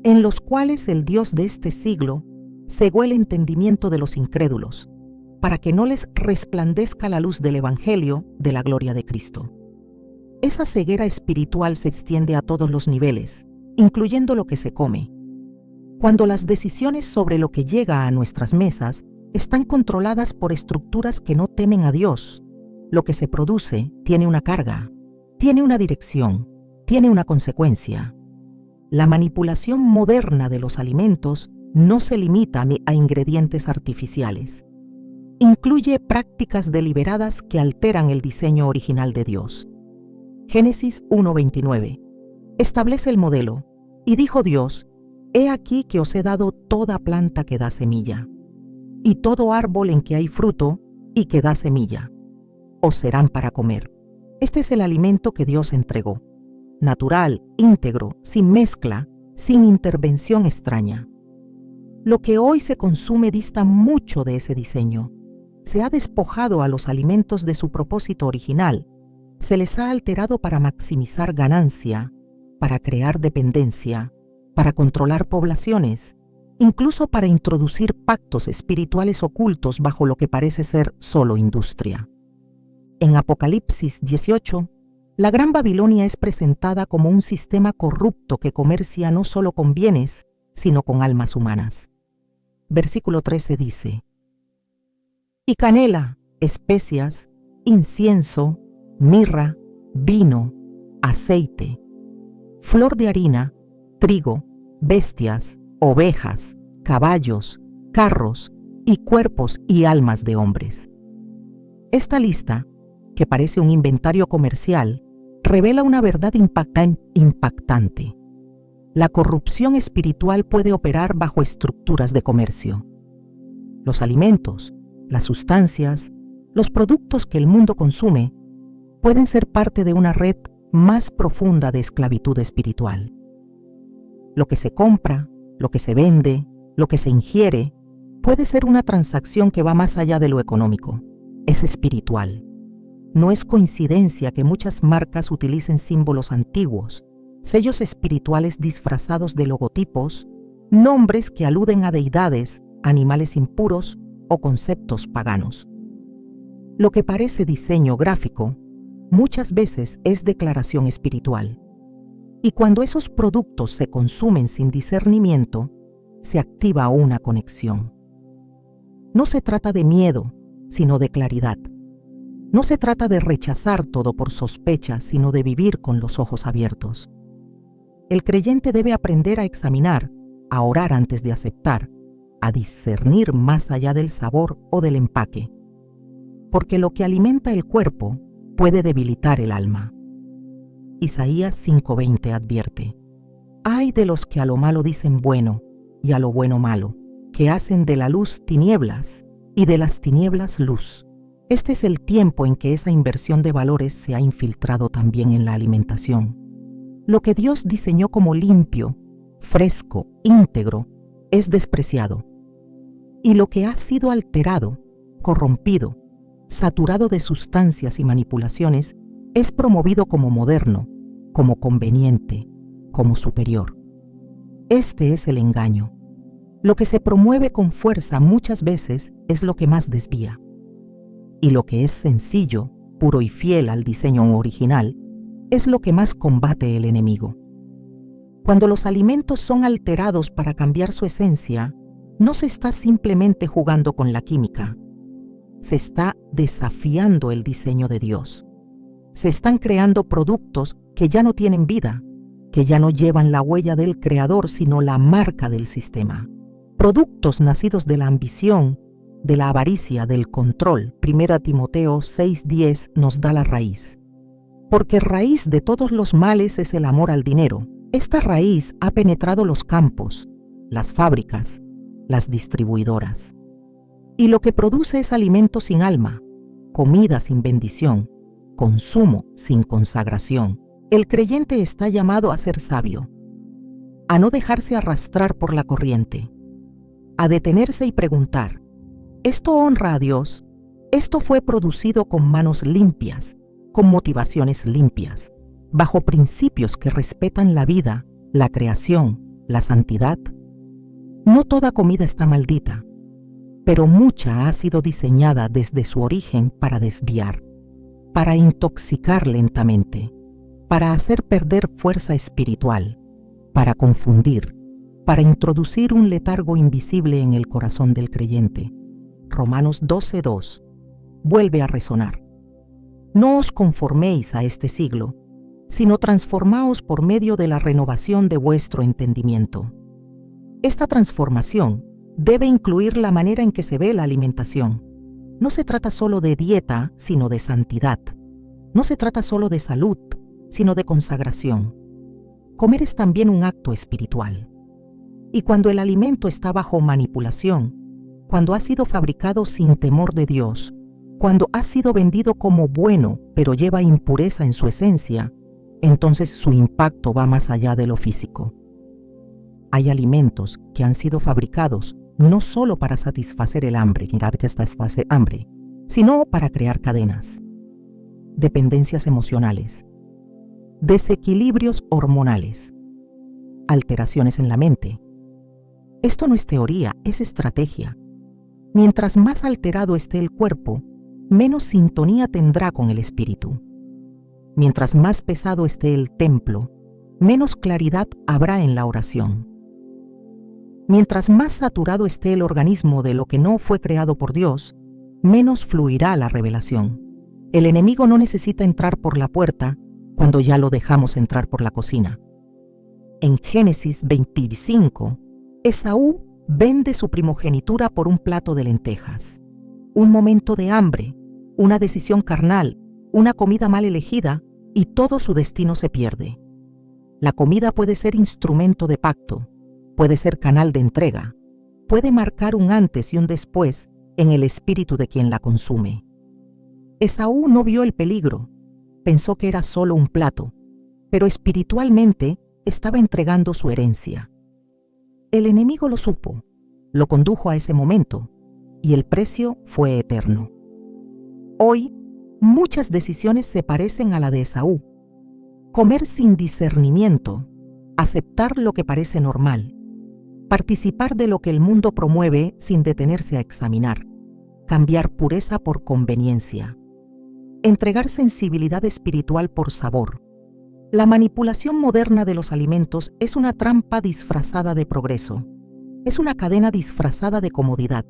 en los cuales el Dios de este siglo cegó el entendimiento de los incrédulos, para que no les resplandezca la luz del Evangelio de la gloria de Cristo. Esa ceguera espiritual se extiende a todos los niveles, incluyendo lo que se come. Cuando las decisiones sobre lo que llega a nuestras mesas están controladas por estructuras que no temen a Dios, lo que se produce tiene una carga, tiene una dirección, tiene una consecuencia. La manipulación moderna de los alimentos no se limita a ingredientes artificiales. Incluye prácticas deliberadas que alteran el diseño original de Dios. Génesis 1:29 establece el modelo, y dijo Dios: He aquí que os he dado toda planta que da semilla, y todo árbol en que hay fruto y que da semilla, os serán para comer. Este es el alimento que Dios entregó, natural, íntegro, sin mezcla, sin intervención extraña. Lo que hoy se consume dista mucho de ese diseño. Se ha despojado a los alimentos de su propósito original, Se les ha alterado para maximizar ganancia, para crear dependencia, para controlar poblaciones, incluso para introducir pactos espirituales ocultos bajo lo que parece ser solo industria. En Apocalipsis 18, la Gran Babilonia es presentada como un sistema corrupto que comercia no solo con bienes, sino con almas humanas. Versículo 13 dice: y canela, especias, incienso, mirra, vino, aceite, flor de harina, trigo, bestias, ovejas, caballos, carros y cuerpos y almas de hombres. Esta lista, que parece un inventario comercial, revela una verdad impactante. La corrupción espiritual puede operar bajo estructuras de comercio. Los alimentos, las sustancias, los productos que el mundo consume pueden ser parte de una red más profunda de esclavitud espiritual. Lo que se compra, lo que se vende, lo que se ingiere, puede ser una transacción que va más allá de lo económico. Es espiritual. No es coincidencia que muchas marcas utilicen símbolos antiguos, sellos espirituales disfrazados de logotipos, nombres que aluden a deidades, animales impuros o conceptos paganos. Lo que parece diseño gráfico, muchas veces es declaración espiritual. Y cuando esos productos se consumen sin discernimiento, se activa una conexión. No se trata de miedo, sino de claridad. No se trata de rechazar todo por sospecha, sino de vivir con los ojos abiertos. El creyente debe aprender a examinar, a orar antes de aceptar, a discernir más allá del sabor o del empaque. Porque lo que alimenta el cuerpo puede debilitar el alma. Isaías 5:20 advierte: ay de los que a lo malo dicen bueno y a lo bueno malo, que hacen de la luz tinieblas y de las tinieblas luz. Este es el tiempo en que esa inversión de valores se ha infiltrado también en la alimentación. Lo que Dios diseñó como limpio, fresco, íntegro, es despreciado. Y lo que ha sido alterado, corrompido, saturado de sustancias y manipulaciones, es promovido como moderno, como conveniente, como superior. Este es el engaño. Lo que se promueve con fuerza muchas veces es lo que más desvía. Y lo que es sencillo, puro y fiel al diseño original, es lo que más combate el enemigo. Cuando los alimentos son alterados para cambiar su esencia, no se está simplemente jugando con la química. Se está desafiando el diseño de Dios. Se están creando productos que ya no tienen vida, que ya no llevan la huella del creador, sino la marca del sistema. Productos nacidos de la ambición, de la avaricia, del control. 1 Timoteo 6:10 nos da la raíz. Porque raíz de todos los males es el amor al dinero. Esta raíz ha penetrado los campos, las fábricas, las distribuidoras. Y lo que produce es alimento sin alma, comida sin bendición, consumo sin consagración. El creyente está llamado a ser sabio, a no dejarse arrastrar por la corriente, a detenerse y preguntar: ¿esto honra a Dios? ¿Esto fue producido con manos limpias, con motivaciones limpias, bajo principios que respetan la vida, la creación, la santidad? No toda comida está maldita, pero mucha ha sido diseñada desde su origen para desviar, para intoxicar lentamente, para hacer perder fuerza espiritual, para confundir, para introducir un letargo invisible en el corazón del creyente. Romanos 12:2 vuelve a resonar: no os conforméis a este siglo, sino transformaos por medio de la renovación de vuestro entendimiento. Esta transformación debe incluir la manera en que se ve la alimentación. No se trata solo de dieta, sino de santidad. No se trata solo de salud, sino de consagración. Comer es también un acto espiritual. Y cuando el alimento está bajo manipulación, cuando ha sido fabricado sin temor de Dios, cuando ha sido vendido como bueno, pero lleva impureza en su esencia, entonces su impacto va más allá de lo físico. Hay alimentos que han sido fabricados no solo para satisfacer el hambre, sino para crear cadenas. dependencias emocionales, desequilibrios hormonales, alteraciones en la mente. Esto no es teoría, es estrategia. Mientras más alterado esté el cuerpo, menos sintonía tendrá con el espíritu. Mientras más pesado esté el templo, menos claridad habrá en la oración. Mientras más saturado esté el organismo de lo que no fue creado por Dios, menos fluirá la revelación. El enemigo no necesita entrar por la puerta cuando ya lo dejamos entrar por la cocina. En Génesis 25, Esaú vende su primogenitura por un plato de lentejas. Un momento de hambre, una decisión carnal, una comida mal elegida y todo su destino se pierde. La comida puede ser instrumento de pacto, puede ser canal de entrega, puede marcar un antes y un después en el espíritu de quien la consume. Esaú no vio el peligro, pensó que era solo un plato, pero espiritualmente estaba entregando su herencia. El enemigo lo supo, lo condujo a ese momento, y el precio fue eterno. Hoy, muchas decisiones se parecen a la de Esaú. Comer sin discernimiento, aceptar lo que parece normal, participar de lo que el mundo promueve sin detenerse a examinar, cambiar pureza por conveniencia, entregar sensibilidad espiritual por sabor. La manipulación moderna de los alimentos es una trampa disfrazada de progreso, es una cadena disfrazada de comodidad,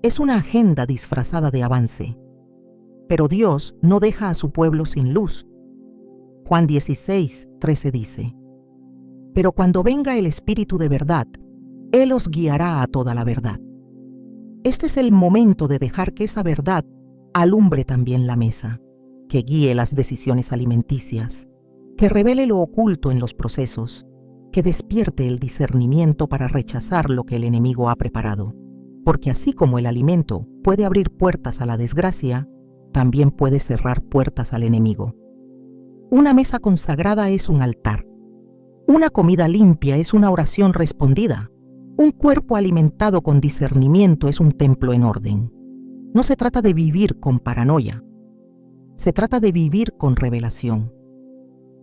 es una agenda disfrazada de avance. Pero Dios no deja a su pueblo sin luz. Juan 16:13 dice: pero cuando venga el Espíritu de verdad, Él os guiará a toda la verdad. Este es el momento de dejar que esa verdad alumbre también la mesa, que guíe las decisiones alimenticias, que revele lo oculto en los procesos, que despierte el discernimiento para rechazar lo que el enemigo ha preparado. Porque así como el alimento puede abrir puertas a la desgracia, también puede cerrar puertas al enemigo. Una mesa consagrada es un altar. Una comida limpia es una oración respondida. Un cuerpo alimentado con discernimiento es un templo en orden. No se trata de vivir con paranoia. Se trata de vivir con revelación.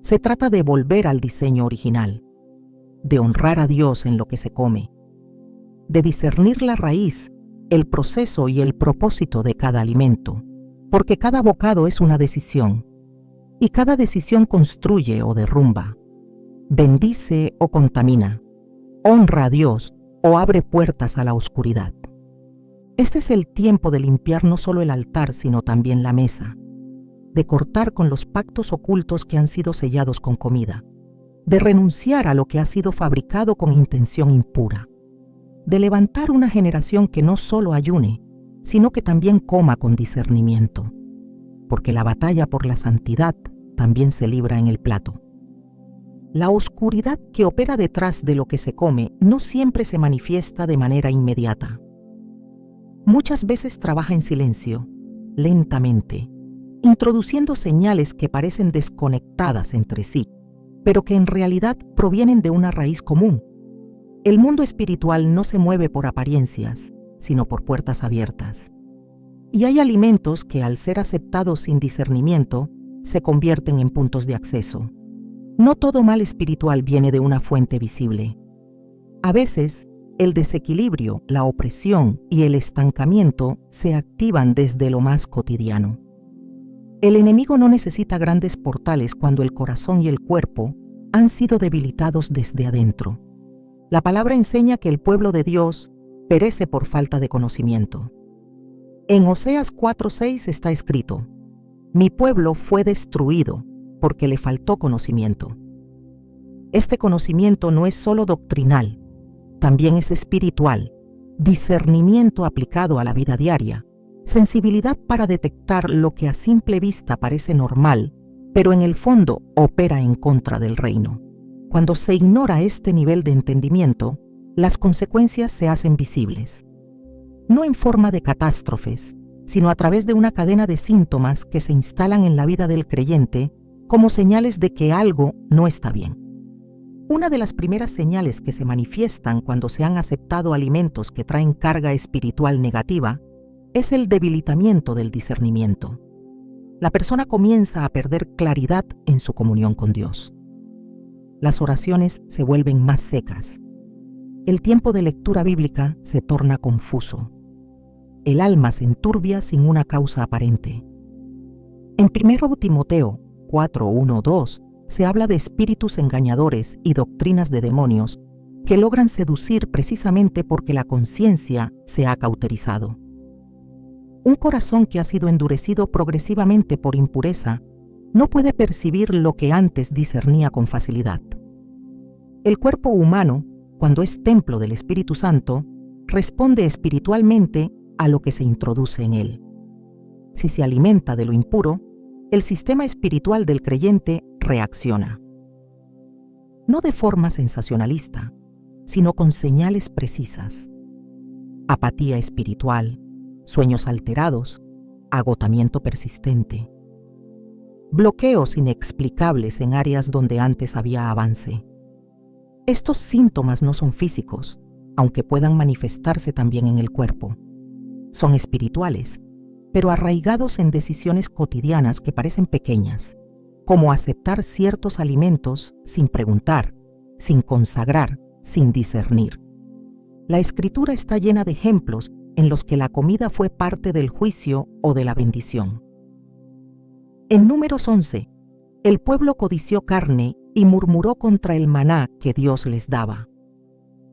Se trata de volver al diseño original, de honrar a Dios en lo que se come, de discernir la raíz, el proceso y el propósito de cada alimento, porque cada bocado es una decisión, y cada decisión construye o derrumba, bendice o contamina, honra a Dios o abre puertas a la oscuridad. Este es el tiempo de limpiar no solo el altar, sino también la mesa, de cortar con los pactos ocultos que han sido sellados con comida, de renunciar a lo que ha sido fabricado con intención impura, de levantar una generación que no solo ayune, sino que también coma con discernimiento, porque la batalla por la santidad también se libra en el plato. La oscuridad que opera detrás de lo que se come no siempre se manifiesta de manera inmediata. Muchas veces trabaja en silencio, lentamente, introduciendo señales que parecen desconectadas entre sí, pero que en realidad provienen de una raíz común. El mundo espiritual no se mueve por apariencias, sino por puertas abiertas. Y hay alimentos que, al ser aceptados sin discernimiento, se convierten en puntos de acceso. No todo mal espiritual viene de una fuente visible. A veces, el desequilibrio, la opresión y el estancamiento se activan desde lo más cotidiano. El enemigo no necesita grandes portales cuando el corazón y el cuerpo han sido debilitados desde adentro. La palabra enseña que el pueblo de Dios perece por falta de conocimiento. En Oseas 4:6 está escrito: mi pueblo fue destruido porque le faltó conocimiento. Este conocimiento no es solo doctrinal, también es espiritual, discernimiento aplicado a la vida diaria, sensibilidad para detectar lo que a simple vista parece normal, pero en el fondo opera en contra del reino. Cuando se ignora este nivel de entendimiento, las consecuencias se hacen visibles. No en forma de catástrofes, sino a través de una cadena de síntomas que se instalan en la vida del creyente como señales de que algo no está bien. Una de las primeras señales que se manifiestan cuando se han aceptado alimentos que traen carga espiritual negativa es el debilitamiento del discernimiento. la persona comienza a perder claridad en su comunión con Dios. Las oraciones se vuelven más secas. El tiempo de lectura bíblica se torna confuso. El alma se enturbia sin una causa aparente. En 1 Timoteo 4:1-2 se habla de espíritus engañadores y doctrinas de demonios que logran seducir precisamente porque la conciencia se ha cauterizado. Un corazón que ha sido endurecido progresivamente por impureza no puede percibir lo que antes discernía con facilidad. El cuerpo humano, cuando es templo del Espíritu Santo, responde espiritualmente a lo que se introduce en él. Si se alimenta de lo impuro, el sistema espiritual del creyente reacciona. No de forma sensacionalista, sino con señales precisas. Apatía espiritual, sueños alterados, agotamiento persistente. Bloqueos inexplicables en áreas donde antes había avance. Estos síntomas no son físicos, aunque puedan manifestarse también en el cuerpo. Son espirituales, pero arraigados en decisiones cotidianas que parecen pequeñas, como aceptar ciertos alimentos sin preguntar, sin consagrar, sin discernir. La Escritura está llena de ejemplos en los que la comida fue parte del juicio o de la bendición. En Números 11, el pueblo codició carne y murmuró contra el maná que Dios les daba.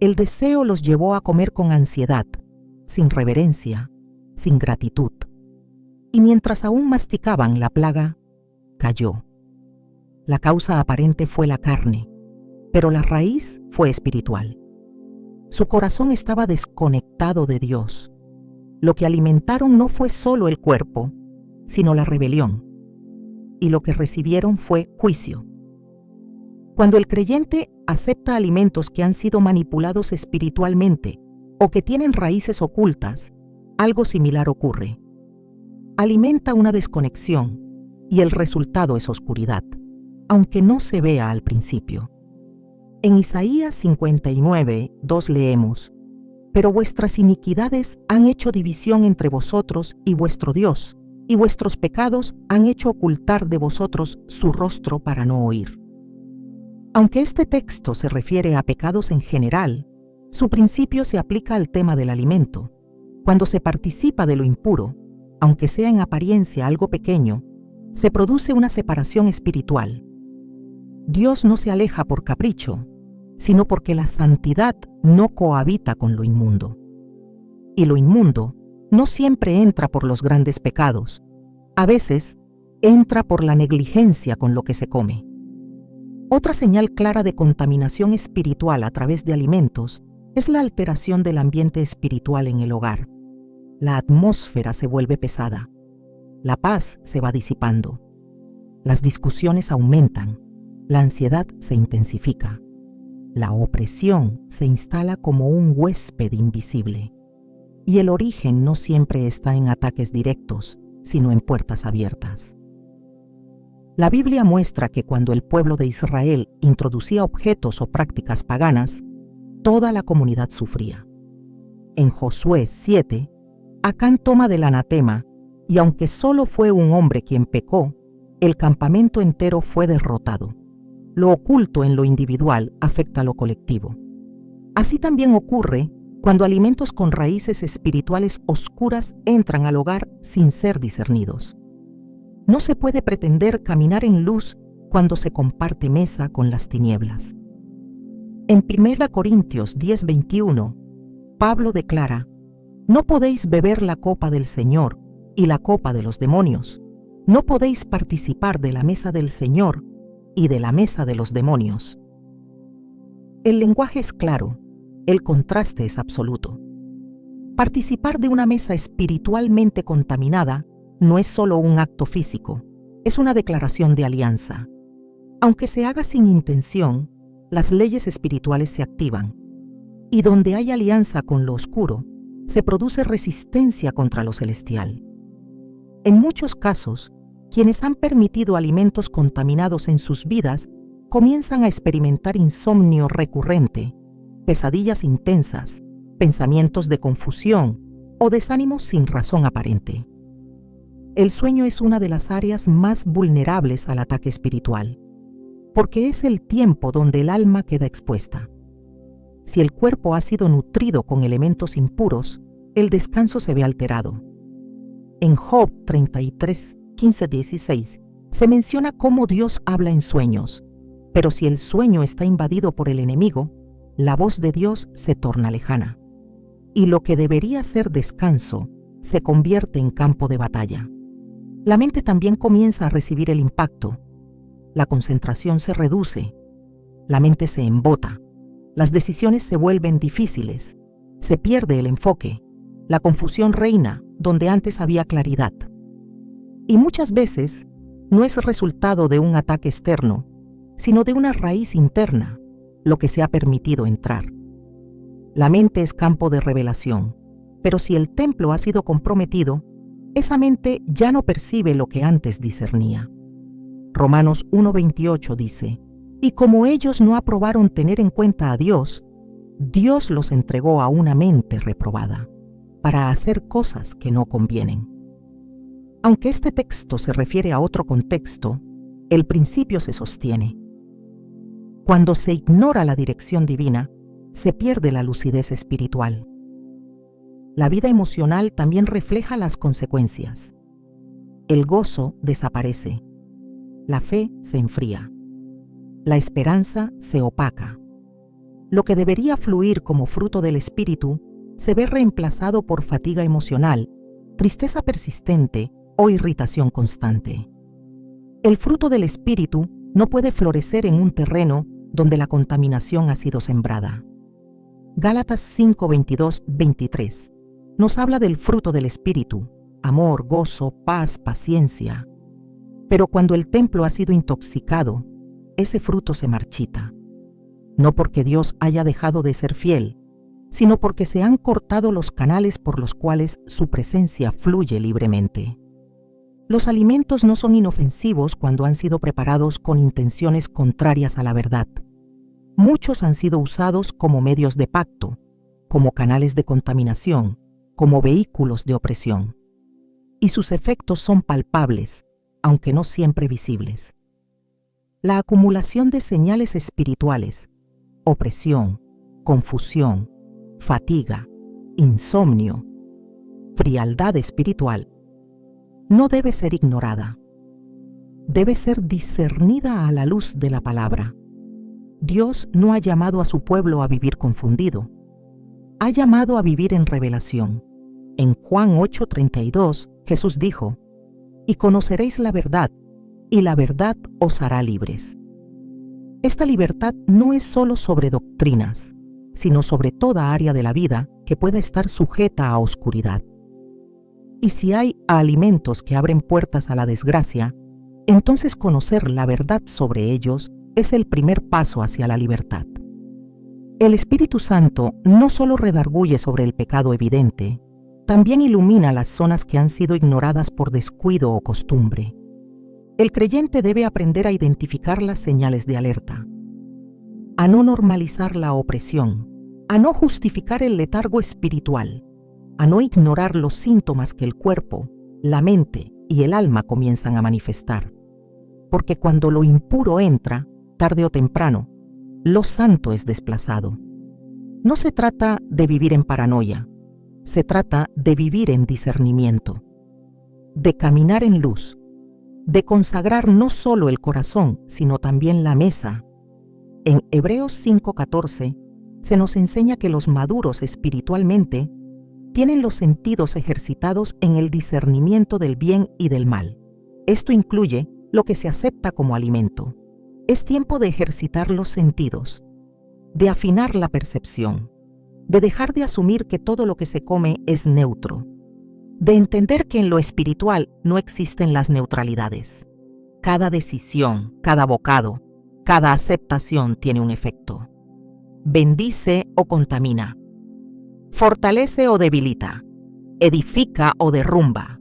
El deseo los llevó a comer con ansiedad, sin reverencia, sin gratitud. Y mientras aún masticaban, la plaga cayó. La causa aparente fue la carne, pero la raíz fue espiritual. Su corazón estaba desconectado de Dios. Lo que alimentaron no fue solo el cuerpo, sino la rebelión. Y lo que recibieron fue juicio. Cuando el creyente acepta alimentos que han sido manipulados espiritualmente o que tienen raíces ocultas, algo similar ocurre. Alimenta una desconexión y el resultado es oscuridad, aunque no se vea al principio. En Isaías 59:2 leemos: «Pero vuestras iniquidades han hecho división entre vosotros y vuestro Dios, y vuestros pecados han hecho ocultar de vosotros su rostro para no oír». Aunque este texto se refiere a pecados en general, su principio se aplica al tema del alimento. Cuando se participa de lo impuro, aunque sea en apariencia algo pequeño, se produce una separación espiritual. Dios no se aleja por capricho, sino porque la santidad no cohabita con lo inmundo. Y lo inmundo no siempre entra por los grandes pecados. A veces, entra por la negligencia con lo que se come. Otra señal clara de contaminación espiritual a través de alimentos es la alteración del ambiente espiritual en el hogar. La atmósfera se vuelve pesada. La paz se va disipando. Las discusiones aumentan. La ansiedad se intensifica. La opresión se instala como un huésped invisible. Y el origen no siempre está en ataques directos, sino en puertas abiertas. La Biblia muestra que cuando el pueblo de Israel introducía objetos o prácticas paganas, toda la comunidad sufría. En Josué 7, Acán toma del anatema, y aunque solo fue un hombre quien pecó, el campamento entero fue derrotado. Lo oculto en lo individual afecta a lo colectivo. Así también ocurre cuando alimentos con raíces espirituales oscuras entran al hogar sin ser discernidos. No se puede pretender caminar en luz cuando se comparte mesa con las tinieblas. En 1 Corintios 10:21, Pablo declara: «No podéis beber la copa del Señor y la copa de los demonios. No podéis participar de la mesa del Señor y de la mesa de los demonios». El lenguaje es claro, el contraste es absoluto. Participar de una mesa espiritualmente contaminada no es solo un acto físico, es una declaración de alianza. Aunque se haga sin intención, las leyes espirituales se activan, y donde hay alianza con lo oscuro, se produce resistencia contra lo celestial. En muchos casos, quienes han permitido alimentos contaminados en sus vidas comienzan a experimentar insomnio recurrente, pesadillas intensas, pensamientos de confusión o desánimos sin razón aparente. El sueño es una de las áreas más vulnerables al ataque espiritual, porque es el tiempo donde el alma queda expuesta. Si el cuerpo ha sido nutrido con elementos impuros, el descanso se ve alterado. En Job 33, 15-16, se menciona cómo Dios habla en sueños, pero si el sueño está invadido por el enemigo, la voz de Dios se torna lejana, y lo que debería ser descanso se convierte en campo de batalla. La mente también comienza a recibir el impacto. La concentración se reduce, la mente se embota, las decisiones se vuelven difíciles, se pierde el enfoque, la confusión reina donde antes había claridad. Y muchas veces no es resultado de un ataque externo, sino de una raíz interna, lo que se ha permitido entrar. La mente es campo de revelación, pero si el templo ha sido comprometido, esa mente ya no percibe lo que antes discernía. Romanos 1:28 dice: y como ellos no aprobaron tener en cuenta a Dios, Dios los entregó a una mente reprobada, para hacer cosas que no convienen. Aunque este texto se refiere a otro contexto, el principio se sostiene. Cuando se ignora la dirección divina, se pierde la lucidez espiritual. La vida emocional también refleja las consecuencias. El gozo desaparece. La fe se enfría. La esperanza se opaca. Lo que debería fluir como fruto del espíritu se ve reemplazado por fatiga emocional, tristeza persistente o irritación constante. El fruto del espíritu no puede florecer en un terreno donde la contaminación ha sido sembrada. Gálatas 5:22-23 nos habla del fruto del espíritu: amor, gozo, paz, paciencia. Pero cuando el templo ha sido intoxicado, ese fruto se marchita. No porque Dios haya dejado de ser fiel, sino porque se han cortado los canales por los cuales su presencia fluye libremente. Los alimentos no son inofensivos cuando han sido preparados con intenciones contrarias a la verdad. Muchos han sido usados como medios de pacto, como canales de contaminación, como vehículos de opresión. Y sus efectos son palpables, aunque no siempre visibles. La acumulación de señales espirituales, opresión, confusión, fatiga, insomnio, frialdad espiritual, no debe ser ignorada. Debe ser discernida a la luz de la palabra. Dios no ha llamado a su pueblo a vivir confundido. Ha llamado a vivir en revelación. En Juan 8:32, Jesús dijo: y conoceréis la verdad, y la verdad os hará libres. Esta libertad no es solo sobre doctrinas, sino sobre toda área de la vida que pueda estar sujeta a oscuridad. Y si hay alimentos que abren puertas a la desgracia, entonces conocer la verdad sobre ellos es el primer paso hacia la libertad. El Espíritu Santo no solo redarguye sobre el pecado evidente, también ilumina las zonas que han sido ignoradas por descuido o costumbre. El creyente debe aprender a identificar las señales de alerta, a no normalizar la opresión, a no justificar el letargo espiritual, a no ignorar los síntomas que el cuerpo, la mente y el alma comienzan a manifestar. Porque cuando lo impuro entra, tarde o temprano, lo santo es desplazado. No se trata de vivir en paranoia, se trata de vivir en discernimiento, de caminar en luz, de consagrar no solo el corazón, sino también la mesa. En Hebreos 5:14 se nos enseña que los maduros espiritualmente tienen los sentidos ejercitados en el discernimiento del bien y del mal. Esto incluye lo que se acepta como alimento. Es tiempo de ejercitar los sentidos, de afinar la percepción, de dejar de asumir que todo lo que se come es neutro, de entender que en lo espiritual no existen las neutralidades. Cada decisión, cada bocado, cada aceptación tiene un efecto. Bendice o contamina, fortalece o debilita, edifica o derrumba.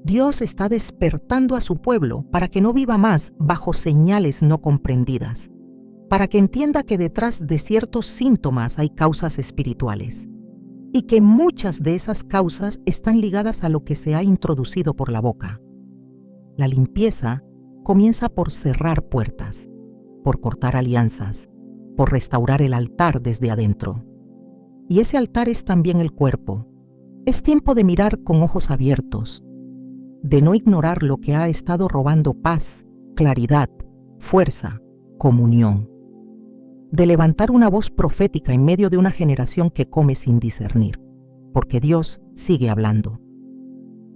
Dios está despertando a su pueblo para que no viva más bajo señales no comprendidas, para que entienda que detrás de ciertos síntomas hay causas espirituales y que muchas de esas causas están ligadas a lo que se ha introducido por la boca. La limpieza comienza por cerrar puertas, por cortar alianzas, por restaurar el altar desde adentro. Y ese altar es también el cuerpo. Es tiempo de mirar con ojos abiertos, de no ignorar lo que ha estado robando paz, claridad, fuerza, comunión, de levantar una voz profética en medio de una generación que come sin discernir, porque Dios sigue hablando.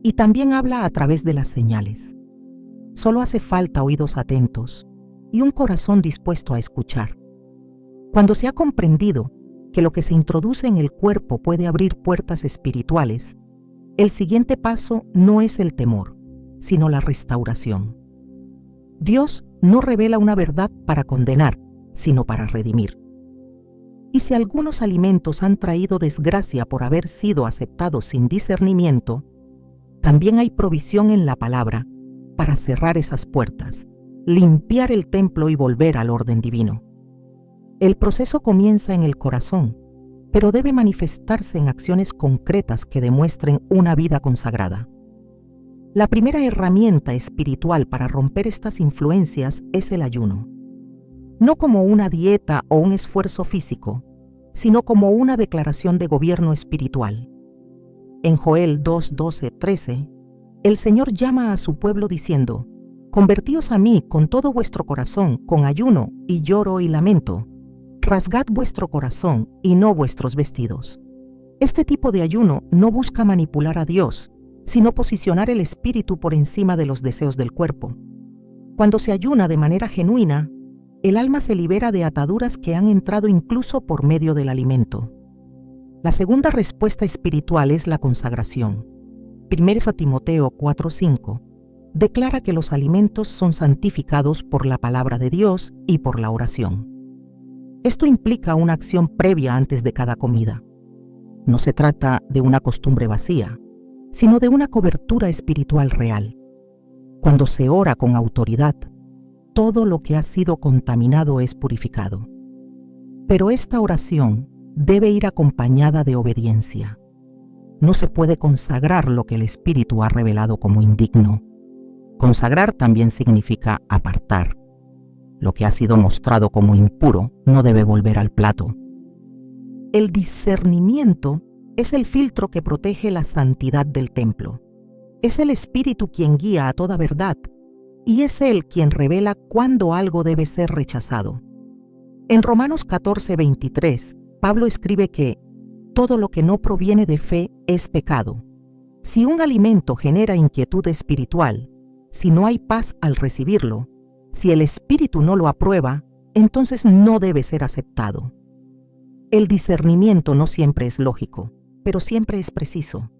Y también habla a través de las señales. Solo hace falta oídos atentos y un corazón dispuesto a escuchar. Cuando se ha comprendido que lo que se introduce en el cuerpo puede abrir puertas espirituales, el siguiente paso no es el temor, sino la restauración. Dios no revela una verdad para condenar, sino para redimir. Y si algunos alimentos han traído desgracia por haber sido aceptados sin discernimiento, también hay provisión en la palabra para cerrar esas puertas, limpiar el templo y volver al orden divino. El proceso comienza en el corazón, pero debe manifestarse en acciones concretas que demuestren una vida consagrada. La primera herramienta espiritual para romper estas influencias es el ayuno. No como una dieta o un esfuerzo físico, sino como una declaración de gobierno espiritual. En Joel 2, 12, 13, el Señor llama a su pueblo diciendo: «Convertíos a mí con todo vuestro corazón, con ayuno y lloro y lamento. Rasgad vuestro corazón y no vuestros vestidos». Este tipo de ayuno no busca manipular a Dios, sino posicionar el espíritu por encima de los deseos del cuerpo. Cuando se ayuna de manera genuina, el alma se libera de ataduras que han entrado incluso por medio del alimento. La segunda respuesta espiritual es la consagración. 1 Timoteo 4:5 declara que los alimentos son santificados por la palabra de Dios y por la oración. Esto implica una acción previa antes de cada comida. No se trata de una costumbre vacía, sino de una cobertura espiritual real. Cuando se ora con autoridad, todo lo que ha sido contaminado es purificado. Pero esta oración debe ir acompañada de obediencia. No se puede consagrar lo que el Espíritu ha revelado como indigno. Consagrar también significa apartar. Lo que ha sido mostrado como impuro no debe volver al plato. El discernimiento es el filtro que protege la santidad del templo. Es el Espíritu quien guía a toda verdad, y es Él quien revela cuándo algo debe ser rechazado. En Romanos 14:23, Pablo escribe que todo lo que no proviene de fe es pecado. Si un alimento genera inquietud espiritual, si no hay paz al recibirlo, si el Espíritu no lo aprueba, entonces no debe ser aceptado. El discernimiento no siempre es lógico, pero siempre es preciso.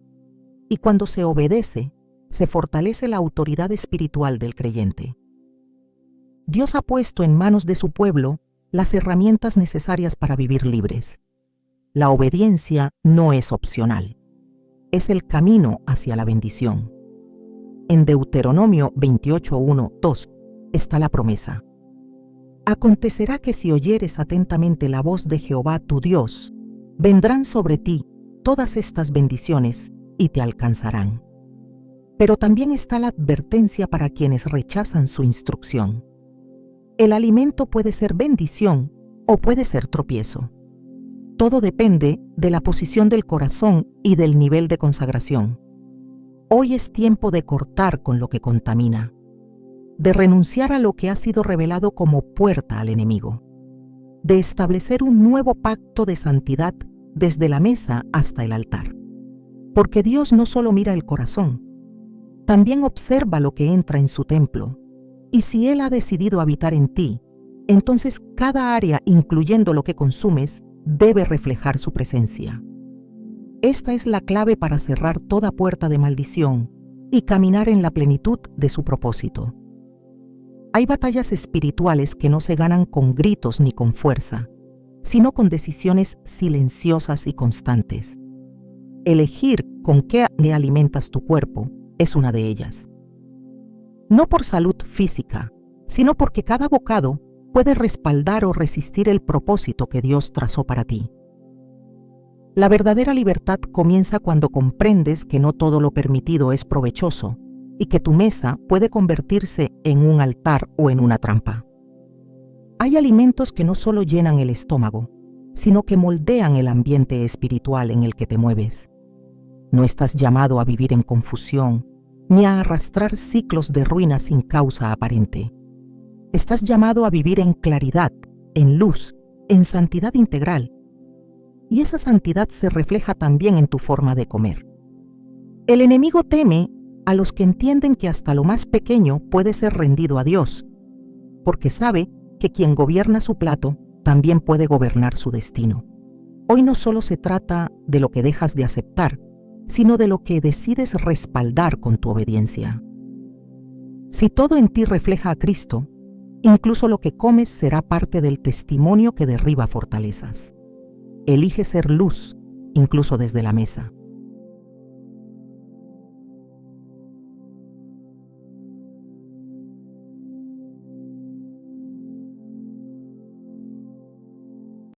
Y cuando se obedece, se fortalece la autoridad espiritual del creyente. Dios ha puesto en manos de su pueblo las herramientas necesarias para vivir libres. La obediencia no es opcional, es el camino hacia la bendición. En Deuteronomio 28:1-2 está la promesa: «Acontecerá que si oyeres atentamente la voz de Jehová tu Dios, vendrán sobre ti todas estas bendiciones y te alcanzarán». Pero también está la advertencia para quienes rechazan su instrucción. El alimento puede ser bendición o puede ser tropiezo. Todo depende de la posición del corazón y del nivel de consagración. Hoy es tiempo de cortar con lo que contamina, de renunciar a lo que ha sido revelado como puerta al enemigo, de establecer un nuevo pacto de santidad desde la mesa hasta el altar. Porque Dios no solo mira el corazón, también observa lo que entra en su templo. Y si Él ha decidido habitar en ti, entonces cada área, incluyendo lo que consumes, debe reflejar su presencia. Esta es la clave para cerrar toda puerta de maldición y caminar en la plenitud de su propósito. Hay batallas espirituales que no se ganan con gritos ni con fuerza, sino con decisiones silenciosas y constantes. Elegir con qué le alimentas tu cuerpo es una de ellas. No por salud física, sino porque cada bocado puede respaldar o resistir el propósito que Dios trazó para ti. La verdadera libertad comienza cuando comprendes que no todo lo permitido es provechoso y que tu mesa puede convertirse en un altar o en una trampa. Hay alimentos que no solo llenan el estómago, sino que moldean el ambiente espiritual en el que te mueves. No estás llamado a vivir en confusión, ni a arrastrar ciclos de ruina sin causa aparente. Estás llamado a vivir en claridad, en luz, en santidad integral. Y esa santidad se refleja también en tu forma de comer. El enemigo teme a los que entienden que hasta lo más pequeño puede ser rendido a Dios, porque sabe que quien gobierna su plato también puede gobernar su destino. Hoy no solo se trata de lo que dejas de aceptar, sino de lo que decides respaldar con tu obediencia. Si todo en ti refleja a Cristo, incluso lo que comes será parte del testimonio que derriba fortalezas. Elige ser luz, incluso desde la mesa.